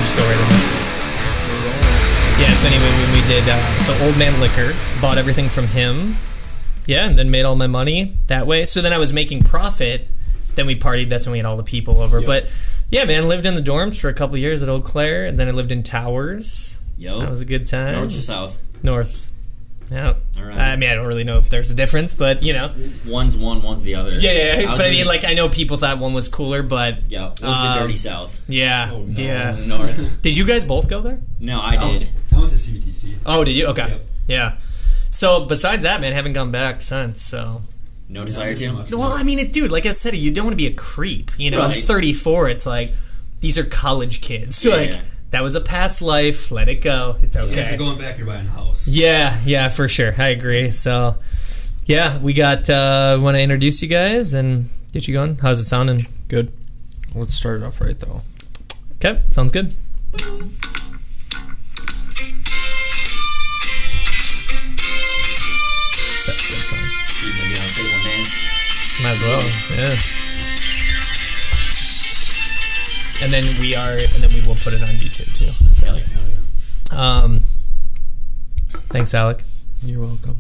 just go right in there. Yeah, so anyway, we did, so Old Man Liquor, bought everything from him, yeah, and then made all my money that way. So then I was making profit, then we partied, that's when we had all the people over. Yep. But, yeah, man, lived in the dorms for a couple years at Eau Claire, and then I lived in Towers. Yo. That was a good time. North or south? North. Yeah. All right. I mean, I don't really know if there's a difference, but, you know. One's one, one's the other. Yeah, but I mean, like, I know people thought one was cooler, but... Yeah, it was the dirty south. Yeah, Oh, no. yeah. North. Did you guys both go there? No, I did. I went to CBTC. Oh, did you? Okay. Yep. Yeah. So, besides that, man, haven't gone back since, so... No desire to? Well, I mean, dude, like I said, you don't want to be a creep. You know, Right. I'm 34, it's like, these are college kids. Yeah, like, yeah. that was a past life, let it go. It's okay. Yeah, if you're going back, you're buying a house. Yeah, for sure. I agree. So, yeah, we got, want to introduce you guys and get you going. How's it sounding? Good. Let's start it off right, though. Okay, sounds good. That's a good song. He's gonna be on a table and dance. Might as well, yeah. And then we will put it on YouTube too. That's Yeah, like, thanks, Alec. You're welcome.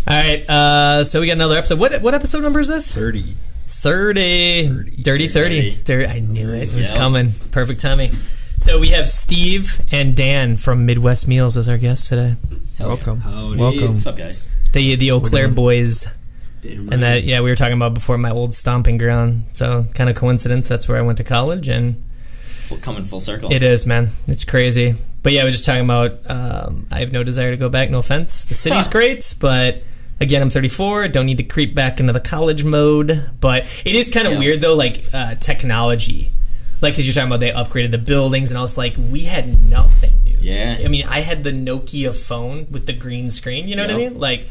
All right, so we got another episode. What episode number is this? 30. 30. Dirty 30. I knew it was Yep. coming. Perfect timing. So we have Steve and Dan from Midwest Meals as our guests today. Welcome. Howdy. Welcome. What's up, guys? The Eau Claire boys. Damn right. And that, yeah, we were talking about before my old stomping ground. So kind of coincidence. That's where I went to college, and Coming full circle. it is, man. It's crazy. But yeah, I was just talking about. I have no desire to go back. No offense. The city's great, but again, I'm 34. Don't need to creep back into the college mode. But it is kind of weird though, like technology. Like, because you're talking about they upgraded the buildings, and I was like, we had nothing, dude. Yeah. I mean, I had the Nokia phone with the green screen. You know what I Yep. mean? Like,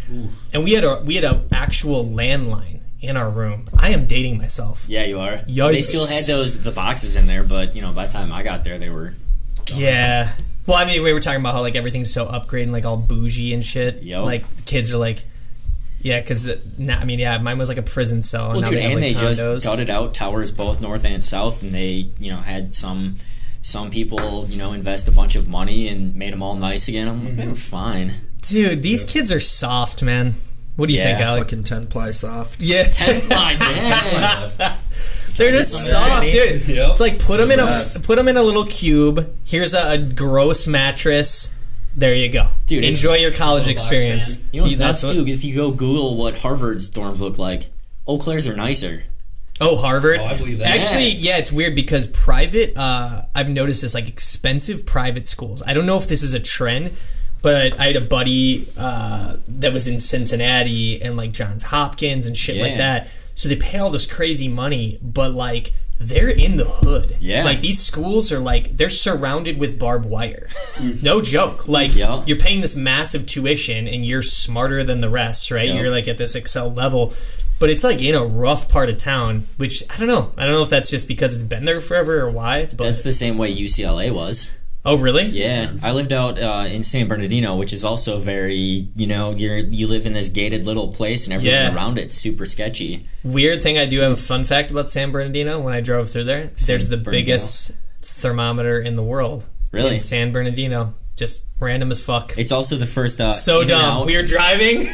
and we had a actual landline in our room. I am dating myself. Yeah, you are. Yikes. They still had the boxes in there, but by the time I got there, they were. Yeah. Well, I mean, we were talking about how like everything's so upgraded and like all bougie and shit. Yep. Like the kids are like, yeah, because mine was like a prison cell. Well, now dude, they have, and like, they condos. just gutted out towers both north and south, and they had some people invest a bunch of money and made them all nice again. I'm like, they're fine. Dude, these kids are soft, man. What do you think, Alec? Fucking 10-ply soft. Yeah, 10-ply, yeah. they're just soft, dude. Yep. It's like put them in best. a little cube. Here's a gross mattress. There you go, Dude, enjoy your college Little box experience. fan. You know what's That's nuts, what- dude? If you go Google what Harvard's dorms look like, Eau Claire's are nicer. Oh, Harvard. Oh, I believe that. Actually, yeah, it's weird because private. I've noticed this, like expensive private schools. I don't know if this is a trend, but I had a buddy that was in Cincinnati and like Johns Hopkins and shit like Yeah. that. So they pay all this crazy money, but like they're in the hood. Yeah. Like these schools are like they're surrounded with barbed wire. No joke. Like Yeah. you're paying this massive tuition and you're smarter than the rest, right? Yeah. You're like at this Excel level. But it's like in a rough part of town, which I don't know. I don't know if that's just because it's been there forever or why. But That's the same way UCLA was. oh, really? Yeah, I lived out in San Bernardino, which is also very, you live in this gated little place, and everything Yeah. around it's super sketchy. Weird thing. I do have a fun fact about San Bernardino. When I drove through there, there's the Bernardino. biggest thermometer in the world. Really? In San Bernardino, just random as fuck. It's also the first So in and dumb. out- We were driving,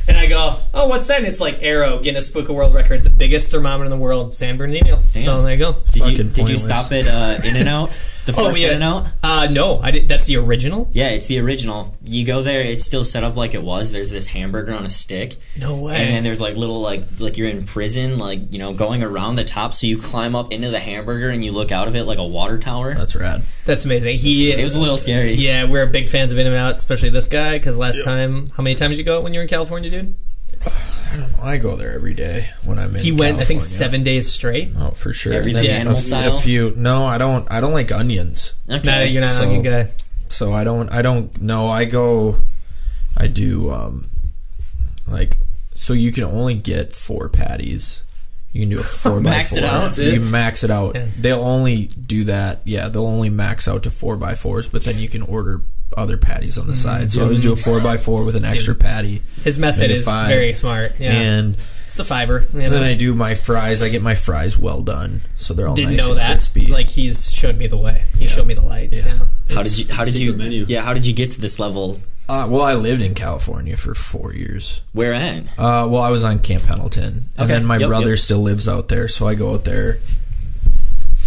and I go, "Oh, what's that?" And it's like Arrow Guinness Book of World Records, the biggest thermometer in the world, San Bernardino. Damn. So there you go. Did you Pointless. stop at In and Out? The first In and Out? No, I did. That's the original. Yeah, it's the original. You go there, it's still set up like it was. There's this hamburger on a stick. No way. And then there's like little like you're in prison, like going around the top. So you climb up into the hamburger and you look out of it like a water tower. That's rad. That's amazing. It was a little scary. Yeah, we're big fans of In-N-Out, especially this guy, because last time, how many times did you go when you were in California, dude? I don't know. I go there every day when I'm in He went, I think, California. 7 days straight. Oh, for sure. Everything And then animal style? A few. No, I don't like onions. Okay. Nah, you're not So- a good guy. So I don't know. I do like, so you can only get 4 patties. You can do a 4x4. Max it out. You can max it out. Yeah. They'll only do that. Yeah, they'll only max out to 4x4s, but then you can order other patties on the side. So I always do a 4x4 with an extra patty. His method Maybe is 5. very smart. Yeah. And It's the fiber. You know? And then I do my fries. I get my fries well done, so they're all Didn't nice know and that. crispy. Like he's showed me the way. He showed me the light. Yeah. How did you menu. how did you get to this level? Well, I lived in California for 4 years. Where at? Well, I was on Camp Pendleton, and then my brother still lives out there, so I go out there.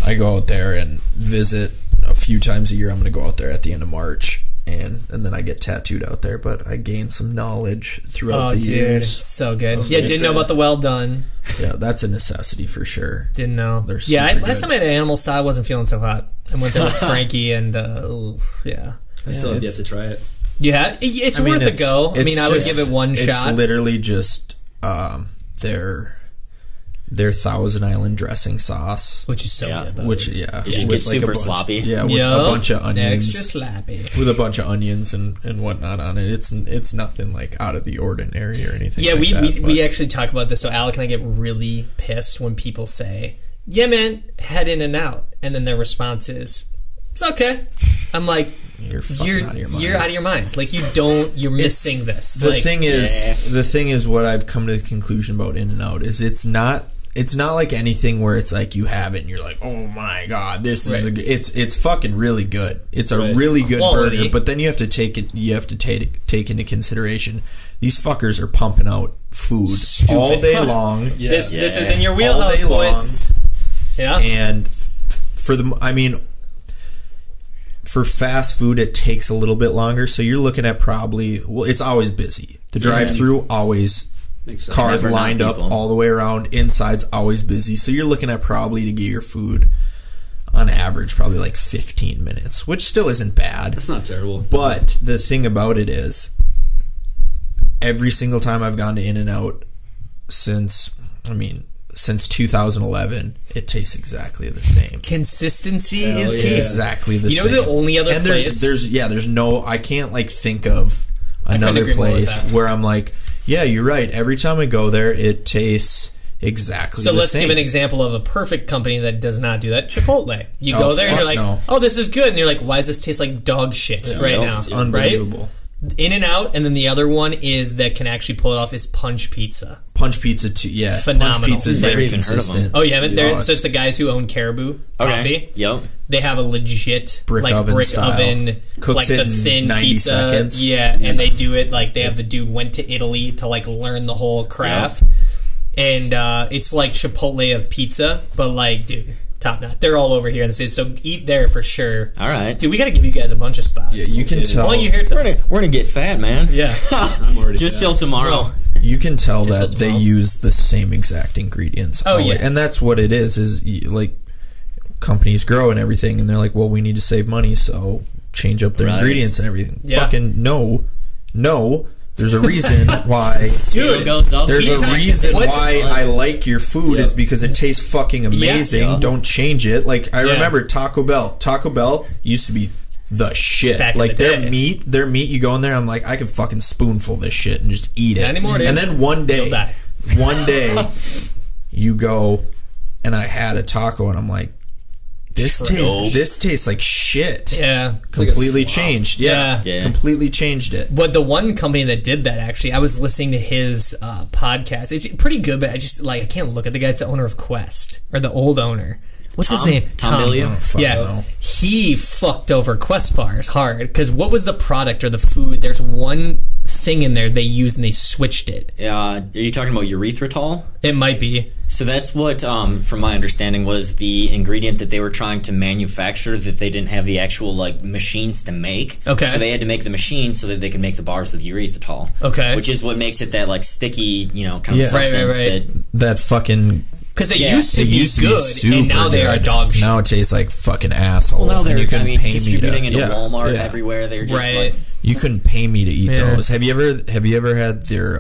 I go out there and visit a few times a year. I'm going to go out there at the end of March, and then I get tattooed out there. But I gained some knowledge throughout the years. It's so good. Yeah, didn't know about the well done. Yeah, that's a necessity for sure. Didn't know. They're Last time I had animal style, I wasn't feeling so hot. I went there with Frankie, and yeah. I still have yet to try it. Yeah, it's worth a go. I mean, I would give it one shot. It's literally just their Thousand Island dressing sauce, which is so good. Though. Which It with gets like super sloppy. Yeah, with a bunch of onions, extra sloppy. with a bunch of onions and whatnot on it. It's nothing like out of the ordinary or anything. Yeah, like we actually talk about this. So Alec and I get really pissed when people say, "Yeah, man, head in and out," and then their response is, "It's okay." I'm like, you're out of your mind. You're out of your mind. Like you're missing this. The thing is, what I've come to the conclusion about In-N-Out is it's not like anything where it's like you have it and you're like, oh my god, this is it's fucking really good. It's a really good burger, but then you have to take into consideration these fuckers are pumping out food all day long. This is in your wheelhouse, boys. Yeah, and for fast food, it takes a little bit longer, so you're looking at it's always busy. The drive-through always cars lined up all the way around. Inside's always busy, so you're looking at probably to get your food on average probably like 15 minutes, which still isn't bad. That's not terrible. But the thing about it is, every single time I've gone to In-N-Out since 2011, it tastes exactly the same. Consistency is key. Exactly the same. You know the only other place? There's no, I can't like think of another place where I'm like, yeah, you're right. Every time I go there, it tastes exactly the same. So let's give an example of a perfect company that does not do that. Chipotle. You go there and you're like, oh, this is good. And you're like, why does this taste like dog shit now? It's unbelievable. Right? In-N-Out, and then the other one is that can actually pull it off is Punch Pizza. Punch Pizza too, yeah. Phenomenal. Punch Pizza is very consistent. Oh, you haven't? So it's the guys who own Caribou Coffee. Yep. They have a legit brick oven, Cooks like it the in thin 90 pizza. seconds. Yeah, and they do it like they have the dude went to Italy to like learn the whole craft. And it's like Chipotle of pizza, but like, dude, top notch. They're all over here in the city, so eat there for sure. All right, dude, we got to give you guys a bunch of spots. Yeah, you can tell. Well, you're here we're gonna get fat, man. Yeah, I'm already just till tomorrow. You can tell that they use the same exact ingredients. Oh yeah, and that's what it is. Is like companies grow and everything, and they're like, well, we need to save money, so change up their ingredients and everything. Yeah. Fucking no. There's a reason why. Dude, there's a reason why I like your food is because it tastes fucking amazing. Yeah. Don't change it. Like I remember Taco Bell. Taco Bell used to be the shit. Back like in the their meat. You go in there, I'm like, I could fucking spoonful this shit and just eat it. Not anymore, dude. And then one day, you go, and I had a taco, and I'm like, this tastes like shit. Yeah. Completely changed. Yeah. Completely changed it. But the one company that did that, actually, I was listening to his podcast. It's pretty good, but I can't look at the guy. It's the owner of Quest, or the old owner. What's his name? Tom Billion? Yeah. He fucked over Quest bars hard, because what was the product or the food? There's one thing in there they used and they switched it. Are you talking about erythritol? It might be. So that's what, from my understanding, was the ingredient that they were trying to manufacture that they didn't have the actual machines to make. Okay. So they had to make the machine so that they could make the bars with erythritol. Okay. Which is what makes it that sticky, kind of substance that fucking. Because they used to be good, and now they are dog shit. Now it tastes like fucking asshole. Well, now they're distributing into Walmart everywhere. They're just you couldn't pay me to eat those. Have you ever had their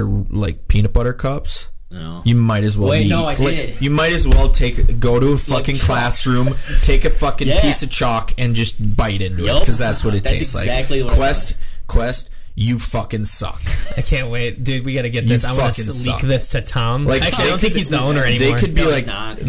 like peanut butter cups? No. You might as well no, I did. You might as well go to a fucking classroom, take a fucking piece of chalk, and just bite into it, because that's what it tastes exactly like. Quest, you fucking suck. I can't wait, dude. We got to get this. I want to leak this to Tom. Actually, I don't think he's the owner anymore. They could be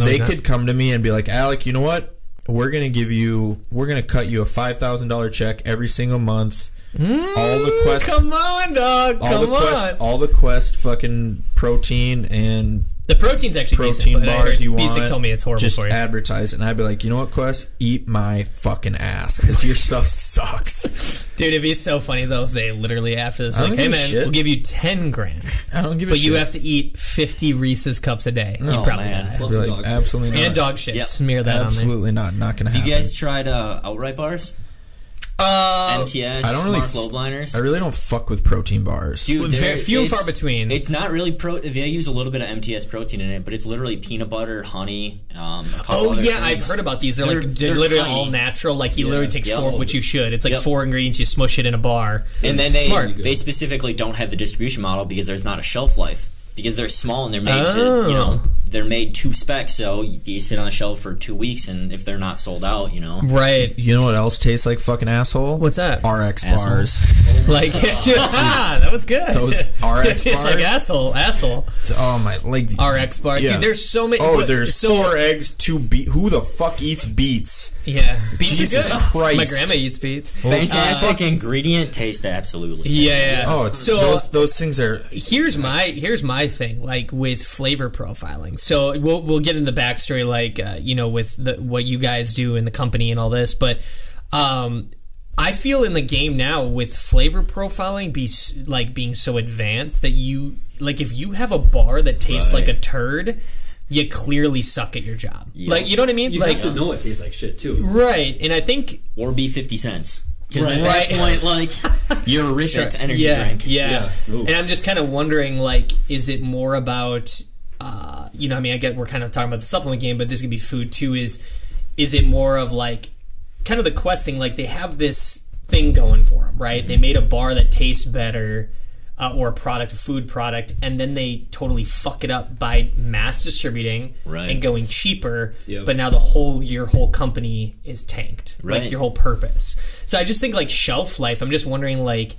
they could come to me and be like, Alec, you know what? We're gonna cut you a $5,000 check every single month. All the Quest, come on, dog. Come on. All the Quest fucking protein and The protein's actually protein decent, but bars you want. Basic told me it's horrible just for you. advertise it, and I'd be like, you know what, Quest? Eat my fucking ass, because your stuff sucks. Dude, it'd be so funny though if they literally after this I like, don't hey give a man, shit. we'll give you 10 grand, I don't give a but shit. you have to eat 50 Reese's cups a day. No, You'd probably man. die. Plus Be the like, dog shit. absolutely not. And dog shit. Yep. Smear that Absolutely not gonna happen. You guys tried Outright bars? on MTS, I don't really Smart Flowliners? I really don't fuck with protein bars. Dude, there. Few and far between. It's not really they use a little bit of MTS protein in it, but it's literally peanut butter, honey, a couple Oh other yeah, I've things. heard about these. They're They're literally tiny. all natural. Like he literally takes Yep. 4, which you should. It's like Yep. 4 ingredients. You smush it in a bar. And then Smart. they specifically don't have the distribution model because there's not a shelf life. Because they're small and they're made to, Oh. they're made to spec, so you sit on the shelf for 2 weeks, and if they're not sold out, Right. You know what else tastes like fucking asshole? What's that? RX Asshole. bars. Like that was good. Those RX It's like bars? asshole. Oh my, like RX bars. Yeah. Dude, there's so many. Oh, but- there's so, 4 eggs, 2 beets. Who the fuck eats beets? Yeah, beets Jesus are good. Christ. My grandma eats beets. fantastic ingredient, taste absolutely. Yeah. Oh, it's So- those things are. Here's my thing, like with flavor profiling. So we'll get into the backstory, like with what you guys do in the company and all this, but I feel in the game now with flavor profiling being so advanced that you like if you have a bar that tastes Right. like a turd, you clearly suck at your job. Yep. Like you know what I mean? You like have to know it tastes like shit too. right, and I think Or be 50 cents. Because Right. at that point, like, you're a rich energy drink. Yeah. Yeah. Ooh. And I'm just kind of wondering, like, is it more about, I get we're kind of talking about the supplement game, but this could be food too. Is it more of like, kind of the Quest thing? Like, they have this thing going for them, right? Mm-hmm. They made a bar that tastes better, or a food product, and then they totally fuck it up by mass distributing Right. and going cheaper. Yep. But now your whole company is tanked, Right. like your whole purpose. So I just think like shelf life. I'm just wondering like,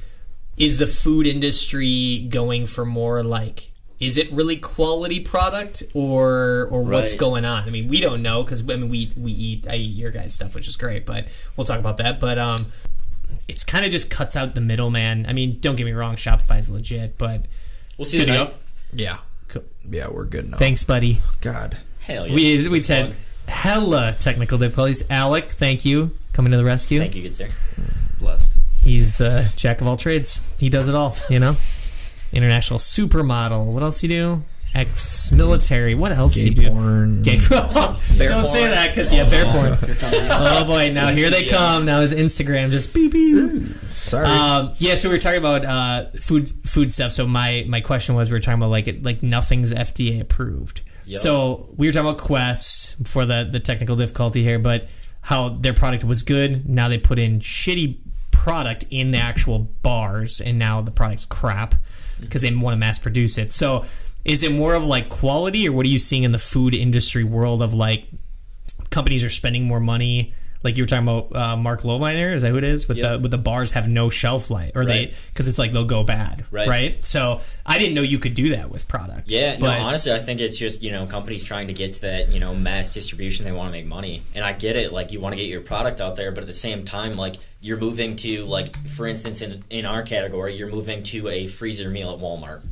is the food industry going for more like, is it really quality product or what's Right. going on? I mean, we don't know because I eat your guys' stuff, which is great, but we'll talk about that. But it's kind of just cuts out the middleman. I mean, don't get me wrong, Shopify's legit, but We'll see Good to tonight. go. Yeah. Cool. Yeah, we're good now. Thanks, buddy. God. Hell yeah. We had hella technical difficulties. Alec, thank you, coming to the rescue. Thank you, good sir. Blessed. He's the jack of all trades. He does it all, International supermodel. What else you do? Ex-military. What else Gay you do? porn. Gay Don't say porn. that because bear porn. Here comes the Oh boy, now here they come. Now his Instagram just beep beep. Sorry. So we were talking about food stuff. So my question was, we were talking about like nothing's FDA approved. Yep. So we were talking about Quest before the technical difficulty here, but how their product was good. Now they put in shitty product in the actual bars, and now the product's crap because they want to mass produce it. So is it more of like quality, or what are you seeing in the food industry world of like companies are spending more money? Like you were talking about Mark Lowminer, is that who it is? With Yep. the bars have no shelf life, or Right. because it's like they'll go bad, Right. So I didn't know you could do that with product. Yeah, no, but honestly, I think it's just, companies trying to get to that, mass distribution. They want to make money. And I get it. Like, you want to get your product out there, but at the same time, like, you're moving to, like, for instance, in our category, you're moving to a freezer meal at Walmart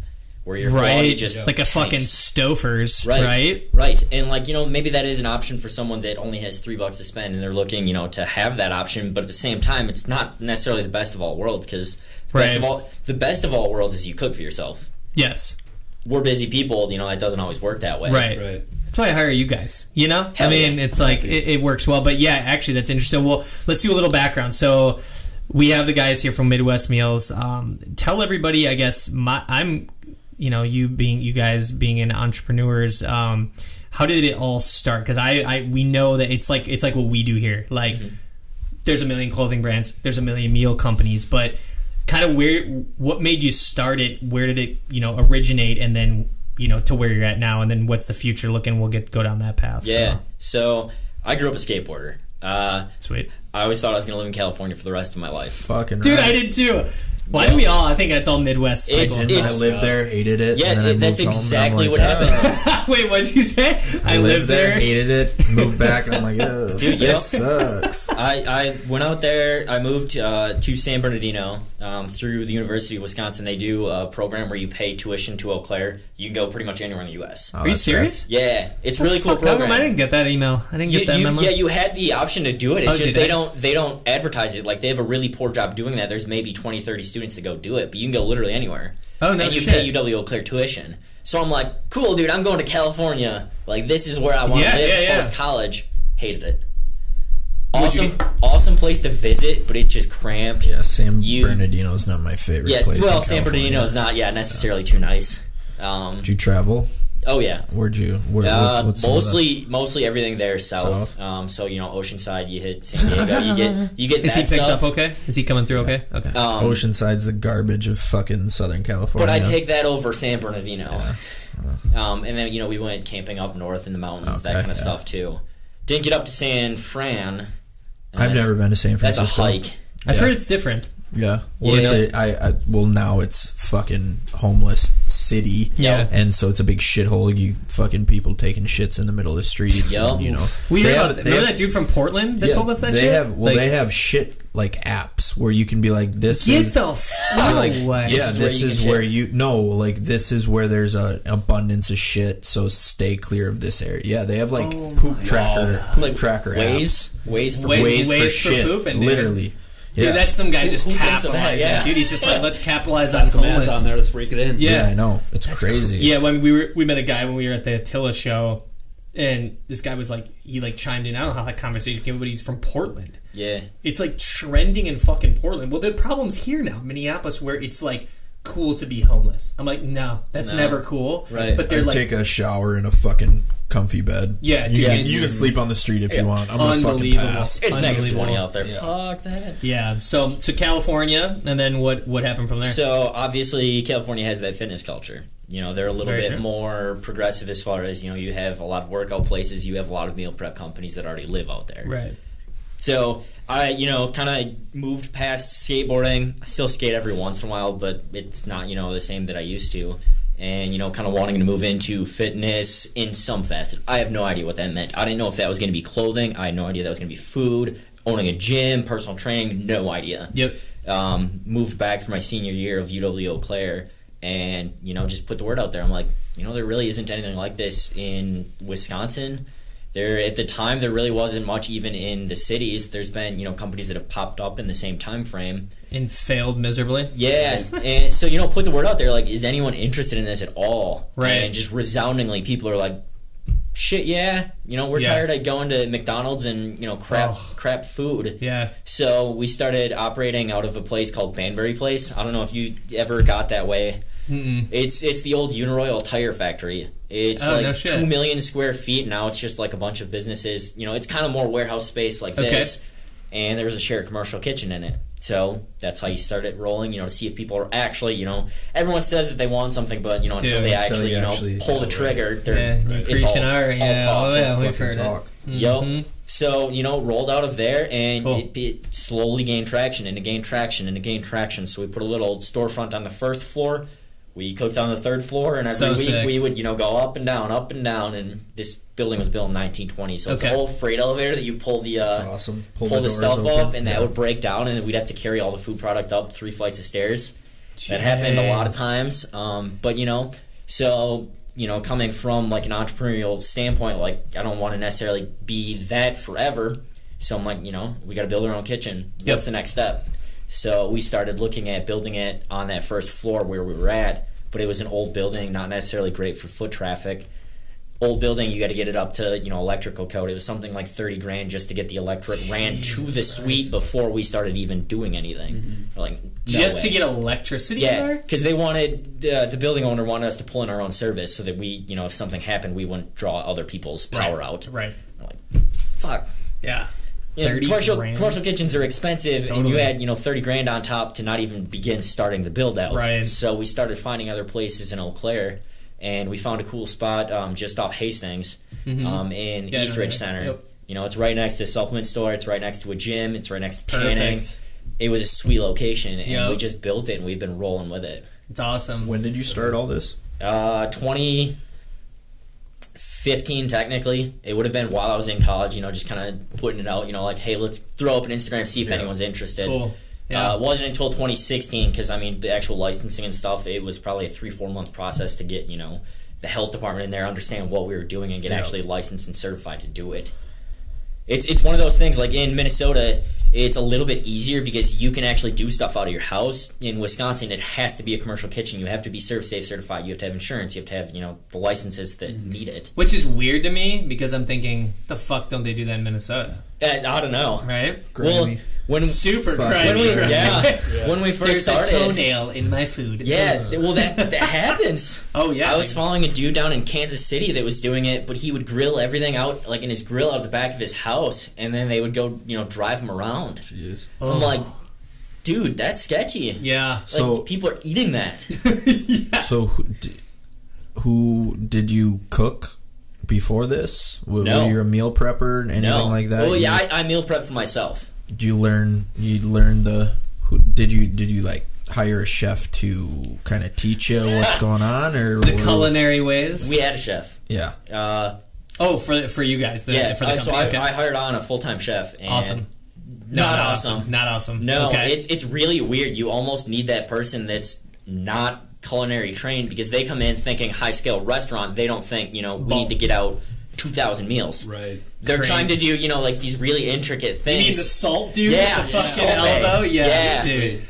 where your quality right, just like a tanks. fucking Stouffer's, right? Right. And, like, maybe that is an option for someone that only has $3 to spend, and they're looking, to have that option. But at the same time, it's not necessarily the best of all worlds, because the best of all worlds is you cook for yourself. Yes, We're busy people, that doesn't always work that way. right. That's why I hire you guys. I mean, yeah. it's like it works well. But yeah, actually, that's interesting. Well, let's do a little background. So we have the guys here from Midwest Meals. Tell everybody, I guess, you guys being an entrepreneurs. How did it all start? Because we know that it's like what we do here. Like, there's a million clothing brands, there's a million meal companies, but kind of what made you start it? Where did it originate, and then to where you're at now, and then what's the future looking? We'll go down that path. Yeah. So I grew up a skateboarder. Sweet. I always thought I was going to live in California for the rest of my life. Fucking Dude, right. I did too. Why do we all? I think that's all Midwest. I lived there, hated it. Yeah, and then I that's moved exactly home, what happened. Wait, what did you say? I lived there, hated it, moved back, and I'm like, ugh, Dude, this sucks. I went out there. I moved to San Bernardino through the University of Wisconsin. They do a program where you pay tuition to Eau Claire. You can go pretty much anywhere in the U.S. Are you serious? Yeah, it's a really cool How program. come I didn't get that email? I didn't get that memo. Yeah, you had the option to do it. It's just did they don't advertise it. Like, they have a really poor job doing that. There's maybe 20, 30 students that go do it, but you can go literally anywhere. Oh, no and you shit. pay UW Eau Claire tuition. So I'm like, cool, dude, I'm going to California. Like, this is where I want to live post-college. Hated it. Awesome place to visit, but it's just cramped. Yeah, San Bernardino is not my favorite place. Well, San Bernardino is not necessarily too nice. Did you travel? Oh yeah. Where'd you? What's mostly everything there south. So Oceanside, you hit San Diego, you get. Is that he picked stuff. up okay? Is he coming through okay? Okay. Oceanside's the garbage of fucking Southern California. But I take that over San Bernardino. And then we went camping up north in the mountains, that kind of stuff too. Didn't get up to San Fran. I've never been to San Francisco. That's a hike. I've heard it's different. Yeah. Well, now it's fucking homeless city. Yeah. And so it's a big shithole. You fucking people taking shits in the middle of the streets. Yep. And, We heard remember that dude from Portland that told us that shit? They have shit like apps where you can be like, this is way. Yeah, this is where this is where there's a abundance of shit, so stay clear of this area. Yeah, they have like poop tracker apps. Ways for shit. pooping, literally. Dude, Yeah. that's some guy just capitalizing. Yeah. Dude, he's just like, let's capitalize on Some ads homeless. on there, let's freak it in. Yeah, I know. It's crazy. Yeah, when we met a guy when we were at the Attila show, and this guy was like, he like chimed in. I don't know how that conversation came, but he's from Portland. Yeah. It's like trending in fucking Portland. Well, the problem's here now, Minneapolis, where it's like cool to be homeless. I'm like, no, that's never cool. Right. But they're like, take a shower in a fucking comfy bed. Yeah, dude, you can sleep on the street if you want. I'm gonna fucking pass. It's negative 20 Unbelievable. out there. Yeah. Fuck that. yeah. So California, and then what happened from there? So obviously California has that fitness culture. They're a little bit more progressive as far as, you have a lot of workout places, you have a lot of meal prep companies that already live out there. Right. So I, kind of moved past skateboarding. I still skate every once in a while, but it's not, the same that I used to. And, kind of wanting to move into fitness in some facet. I have no idea what that meant. I didn't know if that was going to be clothing. I had no idea that was going to be food, owning a gym, personal training, no idea. Yep. Moved back for my senior year of UW Eau Claire and, just put the word out there. I'm like, there really isn't anything like this in Wisconsin. At the time, there really wasn't much even in the cities. There's been, companies that have popped up in the same time frame. And failed miserably. Yeah. And so, put the word out there, like, is anyone interested in this at all? Right. And just resoundingly, people are like, shit, yeah. We're tired of going to McDonald's and, crap food. Yeah. So we started operating out of a place called Banbury Place. I don't know if you ever got that way. Mm-mm. It's the old Uniroyal tire factory. It's 2 million square feet. Now it's just like a bunch of businesses. It's kind of more warehouse space like this. And there's a shared commercial kitchen in it. So that's how you start it rolling, to see if people are actually, everyone says that they want something, but, until they actually, pull the trigger, it's all talk. We've heard talk. it. Yup. So, rolled out of there, and it slowly gained traction, and it gained traction, and it gained traction. So we put a little storefront on the first floor. We cooked on the third floor, and every week we would, go up and down, and this building was built in 1920. So it's an old freight elevator that you pull the awesome. pull the stuff up, and that would break down, and we'd have to carry all the food product up 3 flights of stairs. Jeez. That happened a lot of times. But so coming from like an entrepreneurial standpoint, like I don't want to necessarily be that forever. So I'm like, we got to build our own kitchen. What's the next step? So we started looking at building it on that first floor where we were at, but it was an old building, not necessarily great for foot traffic. Old building, you got to get it up to, electrical code. It was something like $30,000 just to get the electric ran to the suite before we started even doing anything. Mm-hmm. Like, to get electricity in there? Because they wanted, the building owner wanted us to pull in our own service so that we, if something happened, we wouldn't draw other people's power out. Right. We're like, fuck. Yeah. Commercial kitchens are expensive, and you had $30,000 on top to not even begin starting the build out. Right. So we started finding other places in Eau Claire, and we found a cool spot just off Hastings, in East Ridge Center. Yep. It's right next to a supplement store. It's right next to a gym. It's right next to tanning. it was a sweet location, and we just built it, and we've been rolling with it. It's awesome. When did you start all this? 2015 technically. It would have been while I was in college, just kind of putting it out, like, hey, let's throw up an Instagram, see if anyone's interested. Cool. Yeah. It wasn't until 2016, because the actual licensing and stuff, it was probably a 3-4 month process to get the health department in there, understand what we were doing, and get actually licensed and certified to do it. It's one of those things, like in Minnesota, it's a little bit easier because you can actually do stuff out of your house. In Wisconsin, it has to be a commercial kitchen. You have to be ServSafe certified. You have to have insurance. You have to have, the licenses that need it. Which is weird to me because I'm thinking, the fuck don't they do that in Minnesota? I don't know. Right? Grimy. When super when we first started, there's a toenail in my food. Yeah, well that happens. Oh yeah, I was following a dude down in Kansas City that was doing it, but he would grill everything out like in his grill out of the back of his house, and then they would go drive him around. Jeez. I'm like, dude, that's sketchy. Yeah. So people are eating that. So who did you cook before this? Were you a meal prepper and anything like that? Well, yeah, I meal prep for myself. Did you learn? Did you like hire a chef to kind of teach you what's going on, or the culinary ways? We had a chef. Yeah. For you guys. For the company. So I hired on a full-time chef. And awesome. Not awesome. Not awesome. No, okay. It's really weird. You almost need that person that's not culinary trained because they come in thinking high-scale restaurant. They don't think we need to get out 2,000 meals. Right. They're trying to do, like these really intricate things. You mean the salt dude? Yeah. The fucking elbow? Yeah. Dude.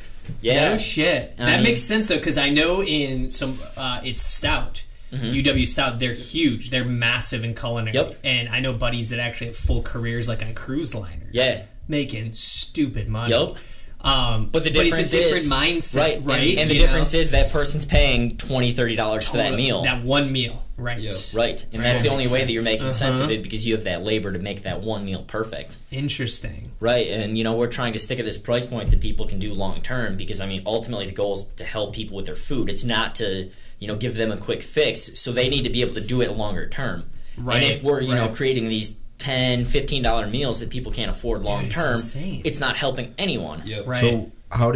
Yeah. No shit. That makes sense though, because I know in some, it's Stout. UW Stout, they're huge. They're massive in culinary. Yep. And I know buddies that actually have full careers like on cruise liners. Yeah. Making stupid money. Yep. But the difference it's a different mindset, right? And the difference is that person's paying $20, $30 for that meal. That one meal, right? Yep. Right, and that's the only way that you're making sense of it because you have that labor to make that one meal perfect. Interesting. Right, and we're trying to stick at this price point that people can do long term because ultimately the goal is to help people with their food. It's not to give them a quick fix, so they need to be able to do it longer term. Right. And if we're creating these $10, $15 meals that people can't afford long term, it's not helping anyone. Yep. Right. So how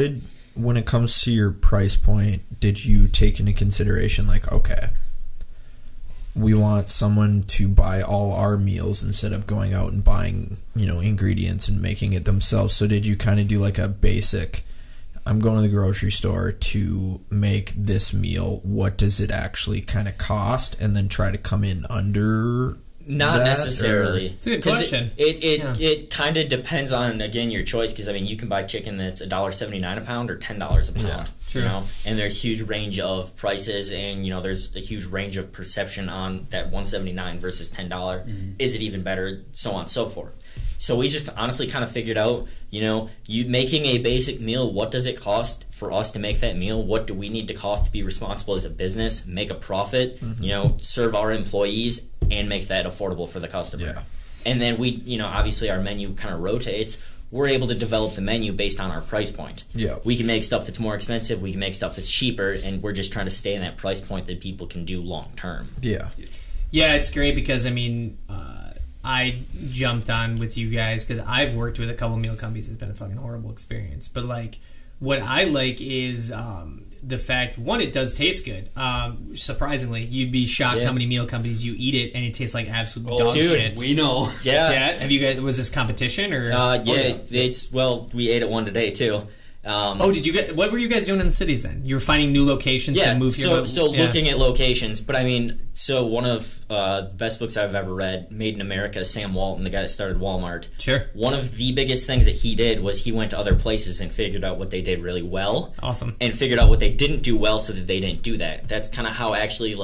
when it comes to your price point, did you take into consideration like, okay, we want someone to buy all our meals instead of going out and buying, ingredients and making it themselves. So did you kind of do like a basic, I'm going to the grocery store to make this meal, what does it actually kind of cost, and then try to come in under Not that, necessarily. It's a good question. It kind of depends on, again, your choice because you can buy chicken that's $1.79 a pound or $10 a pound. Yeah, true. And there's huge range of prices, and there's a huge range of perception on that $1.79 versus $10. Mm-hmm. Is it even better? So on and so forth. So we just honestly kind of figured out, you making a basic meal, what does it cost for us to make that meal? What do we need to cost to be responsible as a business, make a profit, serve our employees, and make that affordable for the customer. Yeah. And then we, obviously our menu kind of rotates. We're able to develop the menu based on our price point. Yeah. We can make stuff that's more expensive. We can make stuff that's cheaper, and we're just trying to stay in that price point that people can do long term. Yeah. Yeah, it's great because, I jumped on with you guys because I've worked with a couple meal companies. It's been a fucking horrible experience. But, what I like is the fact, one, it does taste good. Surprisingly, you'd be shocked how many meal companies you eat it and it tastes like absolute dog shit. We know. Yeah. Have you guys, was this competition or? We ate at one today too. Did you get? What were you guys doing in the cities then? You were finding new locations to move here. Looking at locations, but one of the best books I've ever read, Made in America, Sam Walton, the guy that started Walmart. Sure. One of the biggest things that he did was he went to other places and figured out what they did really well. Awesome. And figured out what they didn't do well so that they didn't do that. That's kind of how actually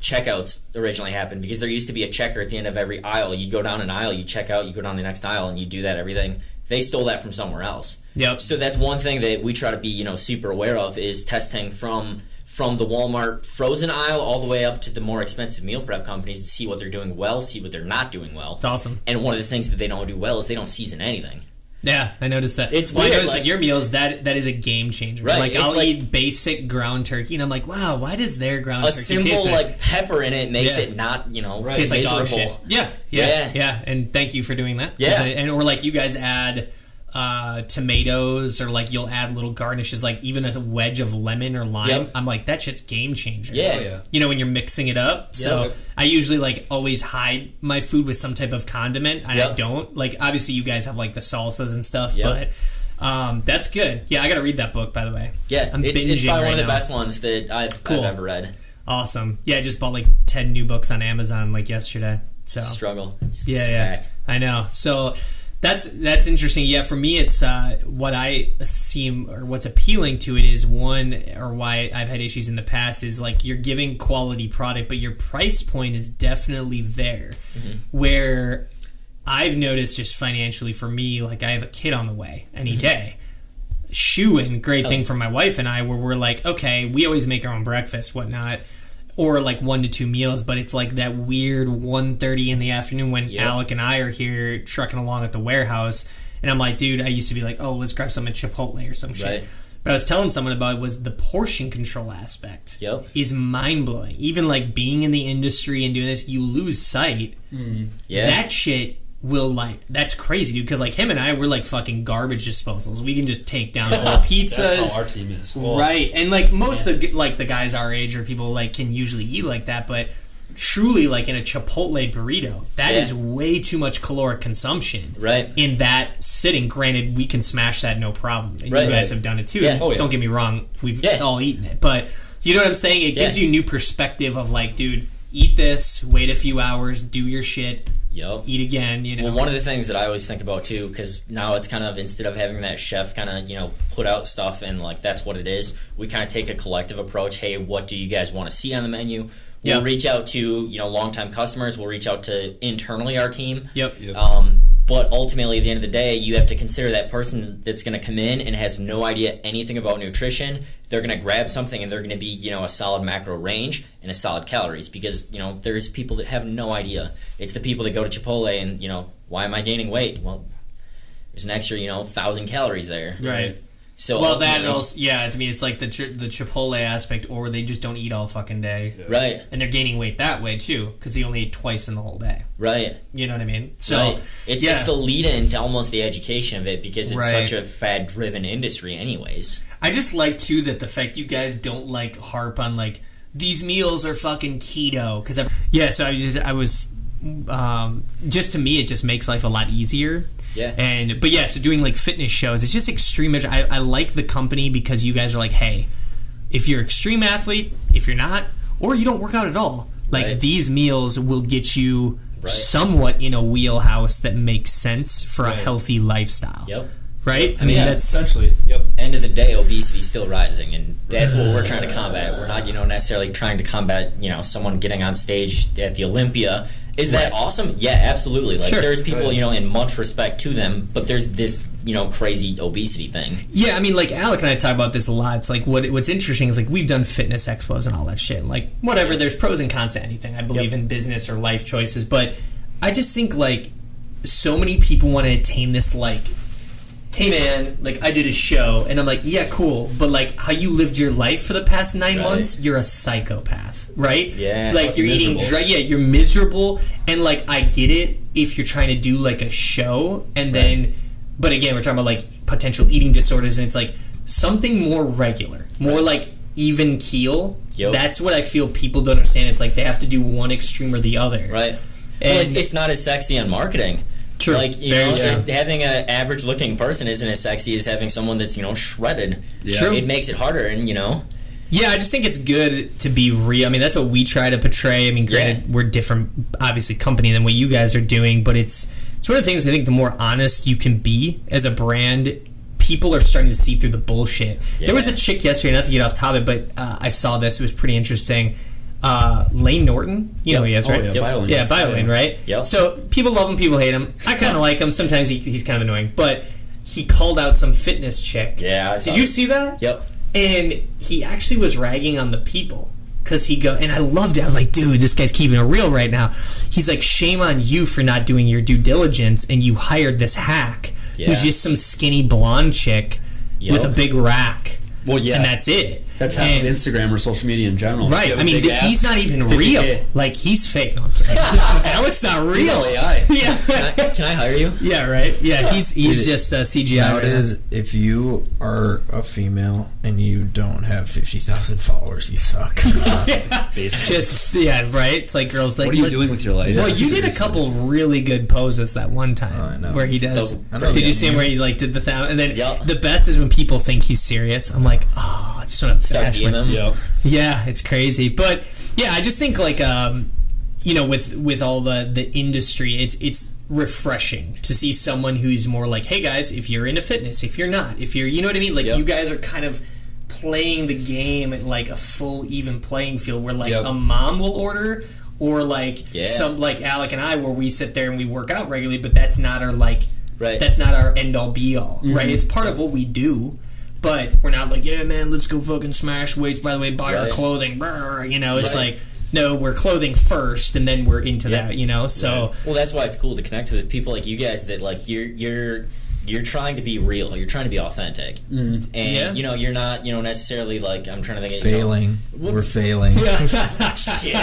checkouts originally happened, because there used to be a checker at the end of every aisle. You go down an aisle, you check out, you go down the next aisle, and you do that everything. They stole that from somewhere else. Yep. So that's one thing that we try to be, super aware of is testing from the Walmart frozen aisle all the way up to the more expensive meal prep companies to see what they're doing well, see what they're not doing well. It's awesome. And one of the things that they don't do well is they don't season anything. Yeah, I noticed that. It's weird. I noticed with your meals, that is a game changer. Right. I'll eat basic ground turkey, and I'm like, wow, why does their ground turkey taste taste simple pepper in it makes it not, tastes like dog miserable. shit. Yeah. And thank you for doing that. Yeah. Or you guys add tomatoes, or like you'll add little garnishes, like even a wedge of lemon or lime. Yep. I'm like, that shit's game changer. Yeah. Oh, yeah. You know, when you're mixing it up. So I usually like always hide my food with some type of condiment, and I don't. Like, obviously you guys have like the salsas and stuff, but that's good. Yeah, I gotta read that book, by the way. Yeah, I'm it's binging probably one of the now. best ones that I've ever read. Awesome. Yeah, I just bought like 10 new books on Amazon like yesterday. So Struggle. yeah, I know. So that's interesting. Yeah, for me, it's what I seem, or what's appealing to it is one, or why I've had issues in the past is like you're giving quality product, but your price point is definitely there. Where I've noticed just financially for me, like I have a kid on the way any day. Shoeing, great thing for my wife and I, where we're like, okay, we always make our own breakfast, whatnot, or like 1 to 2 meals, but it's like that weird 1:30 in the afternoon when Alec and I are here trucking along at the warehouse, and I'm like, dude, I used to be like, oh, let's grab some at Chipotle or some shit. But I was telling someone about it, was the portion control aspect is mind-blowing. Even like being in the industry and doing this, you lose sight. That shit will, like, that's crazy, dude, because like him and I, we're like fucking garbage disposals. We can just take down whole pizzas. That's how our team is. Right. And like most of like the guys our age or people like can usually eat like that, but truly like in a Chipotle burrito, that is way too much caloric consumption in that sitting. Granted, we can smash that no problem, and you guys have done it too. Don't get me wrong, we've all eaten it, but you know what I'm saying, it gives you a new perspective of like, dude, eat this, wait a few hours, do your shit, eat again, you know. Well, one of the things that I always think about too, because now it's kind of, instead of having that chef kind of, you know, put out stuff and like that's what it is, we kind of take a collective approach. Hey, what do you guys want to see on the menu? We'll reach out to, you know, longtime customers. We'll reach out to internally our team. But ultimately, at the end of the day, you have to consider that person that's going to come in and has no idea anything about nutrition. They're going to grab something and they're going to be, you know, a solid macro range and a solid calories, because, you know, there's people that have no idea. It's the people that go to Chipotle and, you know, why am I gaining weight? Well, there's an extra, you know, 1,000 calories there. Right. So well, that and also, to me, it's like the Chipotle aspect, or they just don't eat all fucking day. Right. And they're gaining weight that way, too, because they only eat twice in the whole day. Right. You know what I mean? So it's the lead-in to almost the education of it, because it's such a fad-driven industry anyways. I just like, too, that the fact you guys don't, like, harp on, like, these meals are fucking keto. Because, just to me, it just makes life a lot easier. So doing like fitness shows, it's just extreme. I like the company because you guys are like, hey, if you're an extreme athlete, if you're not, or you don't work out at all, like these meals will get you somewhat in a wheelhouse that makes sense for a healthy lifestyle. Right? I mean, that's essentially. End of the day, obesity is still rising, and that's what we're trying to combat. We're not, you know, necessarily trying to combat, you know, someone getting on stage at the Olympia. Is that awesome? Yeah, absolutely. Like, there's people, you know, in much respect to them, but there's this, you know, crazy obesity thing. Yeah, I mean, like, Alec and I talk about this a lot. It's like, what's interesting is, like, we've done fitness expos and all that shit. Like, whatever, there's pros and cons to anything. I believe in business or life choices, but I just think, like, so many people want to attain this, like, hey man, like I did a show, and I'm like, yeah, cool, but like how you lived your life for the past 9 months, you're a psychopath, right? Yeah, like you're miserable. eating dry, you're miserable, and like I get it if you're trying to do like a show, and then, but again, we're talking about like potential eating disorders, and it's like something more regular, more like even keel. That's what I feel people don't understand. It's like they have to do one extreme or the other, right? And well, it's not as sexy on marketing. True. Like, you know, having an average-looking person isn't as sexy as having someone that's, you know, shredded. True. It makes it harder, and, you know. Yeah, I just think it's good to be real. I mean, that's what we try to portray. I mean, granted, we're different, obviously, company than what you guys are doing, but it's one of the things I think the more honest you can be as a brand, people are starting to see through the bullshit. There was a chick yesterday, not to get off topic, but I saw this. It was pretty interesting. Lane Norton, you know who he is, right? BioLane, right? Yep. So people love him, people hate him. I kind of like him. Sometimes he's kind of annoying, but he called out some fitness chick. Yeah, did you see that? Yep. And he actually was ragging on the people because and I loved it. I was like, dude, this guy's keeping it real right now. He's like, shame on you for not doing your due diligence, and you hired this hack who's just some skinny blonde chick with a big rack. Well, yeah, and that's it. That's half of Instagram or social media in general. Right. I mean, he's not even real. Like, he's fake. No, I'm kidding. Alec's not real. AI. Yeah. Can I hire you? Yeah, right. Yeah, he's just CGI. Nowadays, if you are a female and you don't have 50,000 followers, you suck. Basically. Right. It's like girls like. What are you doing with your life? Well, you did a couple really good poses that one time I know. where he does. Did you see him where he like did the thing? And then the best is when people think he's serious. I'm like, oh, I just want to Start DMing him. Yep. Yeah, it's crazy. But yeah, I just think like with all the industry, it's refreshing to see someone who's more like, hey guys, if you're into fitness, if you're not, if you're, you know what I mean? Like you guys are kind of playing the game at like a full even playing field where like a mom will order or like some like Alec and I where we sit there and we work out regularly, but that's not our like that's not our end all be all, right? It's part of what we do. But we're not like, yeah, man, let's go fucking smash weights. By the way, buy our clothing. Brr, you know, it's like, no, we're clothing first, and then we're into that. You know, so well, that's why it's cool to connect with people like you guys that like you're trying to be real. You're trying to be authentic, and you know, you're not necessarily like I'm trying to think. Failing. We're failing. Shit.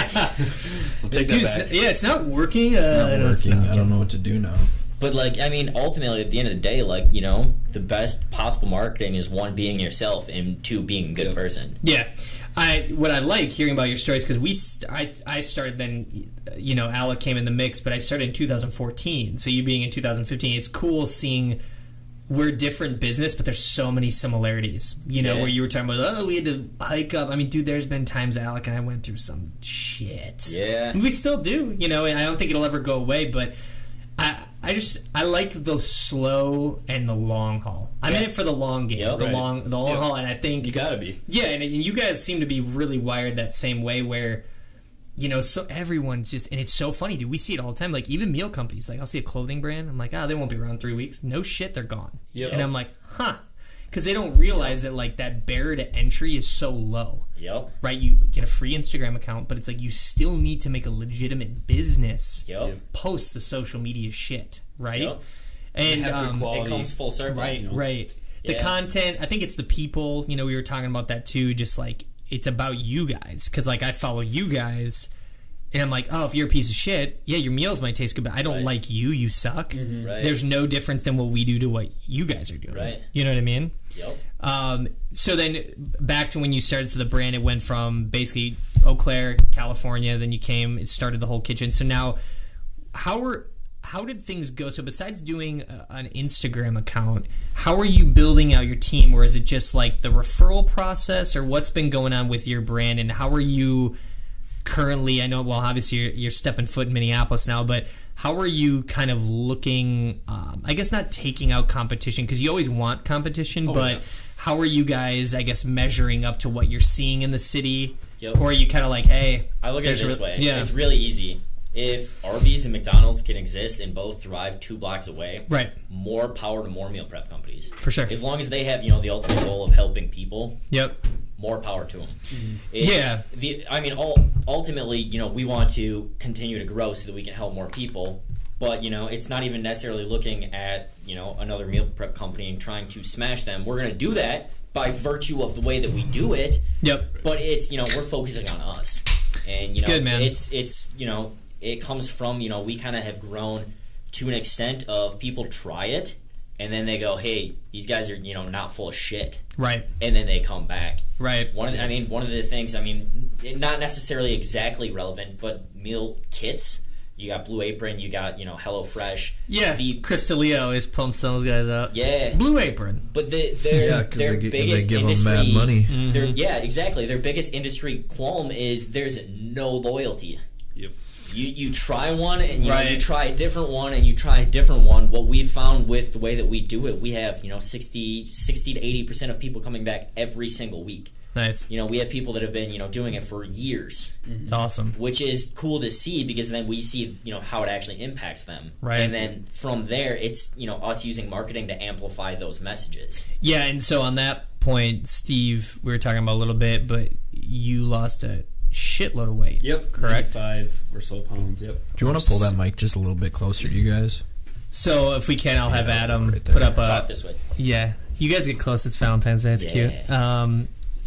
We'll take that back. it's not working. It's not working. I don't know what to do now. But, like, I mean, ultimately, at the end of the day, like, you know, the best possible marketing is, one, being yourself, and two, being a good person. Yeah. What I like hearing about your stories, because I started then, you know, Alec came in the mix, but I started in 2014. So you being in 2015, it's cool seeing we're different business, but there's so many similarities. You know, where you were talking about, we had to hike up. I mean, dude, there's been times Alec and I went through some shit. Yeah. And we still do, you know, and I don't think it'll ever go away, but I like the slow and the long haul. I'm in it for the long game, the long haul, and I think you gotta be. Yeah, and you guys seem to be really wired that same way, where you know, so everyone's just, and it's so funny, dude. We see it all the time. Like even meal companies, like I'll see a clothing brand, I'm like, they won't be around 3 weeks. No shit, they're gone. Yep. And I'm like, because they don't realize that like that barrier to entry is so low. Yep. Right? You get a free Instagram account, but it's like you still need to make a legitimate business. Yep. Post the social media shit, right? Yep. And it comes full circle. Right, you know? Right. The content, I think it's the people, you know, we were talking about that too, just like it's about you guys. Because like I follow you guys and I'm like, oh, if you're a piece of shit, yeah, your meals might taste good, but I don't like you. You suck. Mm-hmm. Right. There's no difference than what we do to what you guys are doing. Right. You know what I mean? Yep. So then back to when you started, so the brand, it went from basically Eau Claire, California, then you came, it started the whole kitchen. So now how did things go? So besides doing an Instagram account, how are you building out your team? Or is it just like the referral process, or what's been going on with your brand, and how are you currently, I know, well, obviously you're stepping foot in Minneapolis now, but how are you kind of looking, I guess not taking out competition, because you always want competition, how are you guys, I guess, measuring up to what you're seeing in the city? Yep. Or are you kind of like, hey... I look at it this way. Yeah. It's really easy. If Arby's and McDonald's can exist and both thrive 2 blocks away, right, more power to more meal prep companies. For sure. As long as they have, you know, the ultimate goal of helping people. Yep. More power to them. Mm-hmm. Ultimately, you know, we want to continue to grow so that we can help more people. But, you know, it's not even necessarily looking at, you know, another meal prep company and trying to smash them. We're going to do that by virtue of the way that we do it. Yep. But it's, you know, we're focusing on us. And, you know, good, man. It's, you know, it comes from, you know, we kind of have grown to an extent of people try it. And then they go, hey, these guys are, you know, not full of shit. Right. And then they come back. Right. One of the things, not necessarily exactly relevant, but meal kits. You got Blue Apron, you got, you know, HelloFresh. Yeah, Cristaleo is pumps those guys out. Yeah. Blue Apron. But their biggest give industry... them mad money. Mm-hmm. Yeah, exactly. Their biggest industry qualm is there's no loyalty. Yep. You try one, and you know, you try a different one, and you try a different one. What we found with the way that we do it, we have, you know, 60 to 80% of people coming back every single week. Nice. You know, we have people that have been, you know, doing it for years. Mm-hmm. Awesome. Which is cool to see, because then we see, you know, how it actually impacts them. Right. And then from there, it's, you know, us using marketing to amplify those messages. Yeah, and so on that point, Steve, we were talking about a little bit, but you lost a shitload of weight. Yep. Correct? 5 or so pounds, yep. Do you want to pull that mic just a little bit closer to you guys? So if we can, I'll have Adam put up a... Talk this way. Yeah. You guys get close. It's Valentine's Day. It's cute.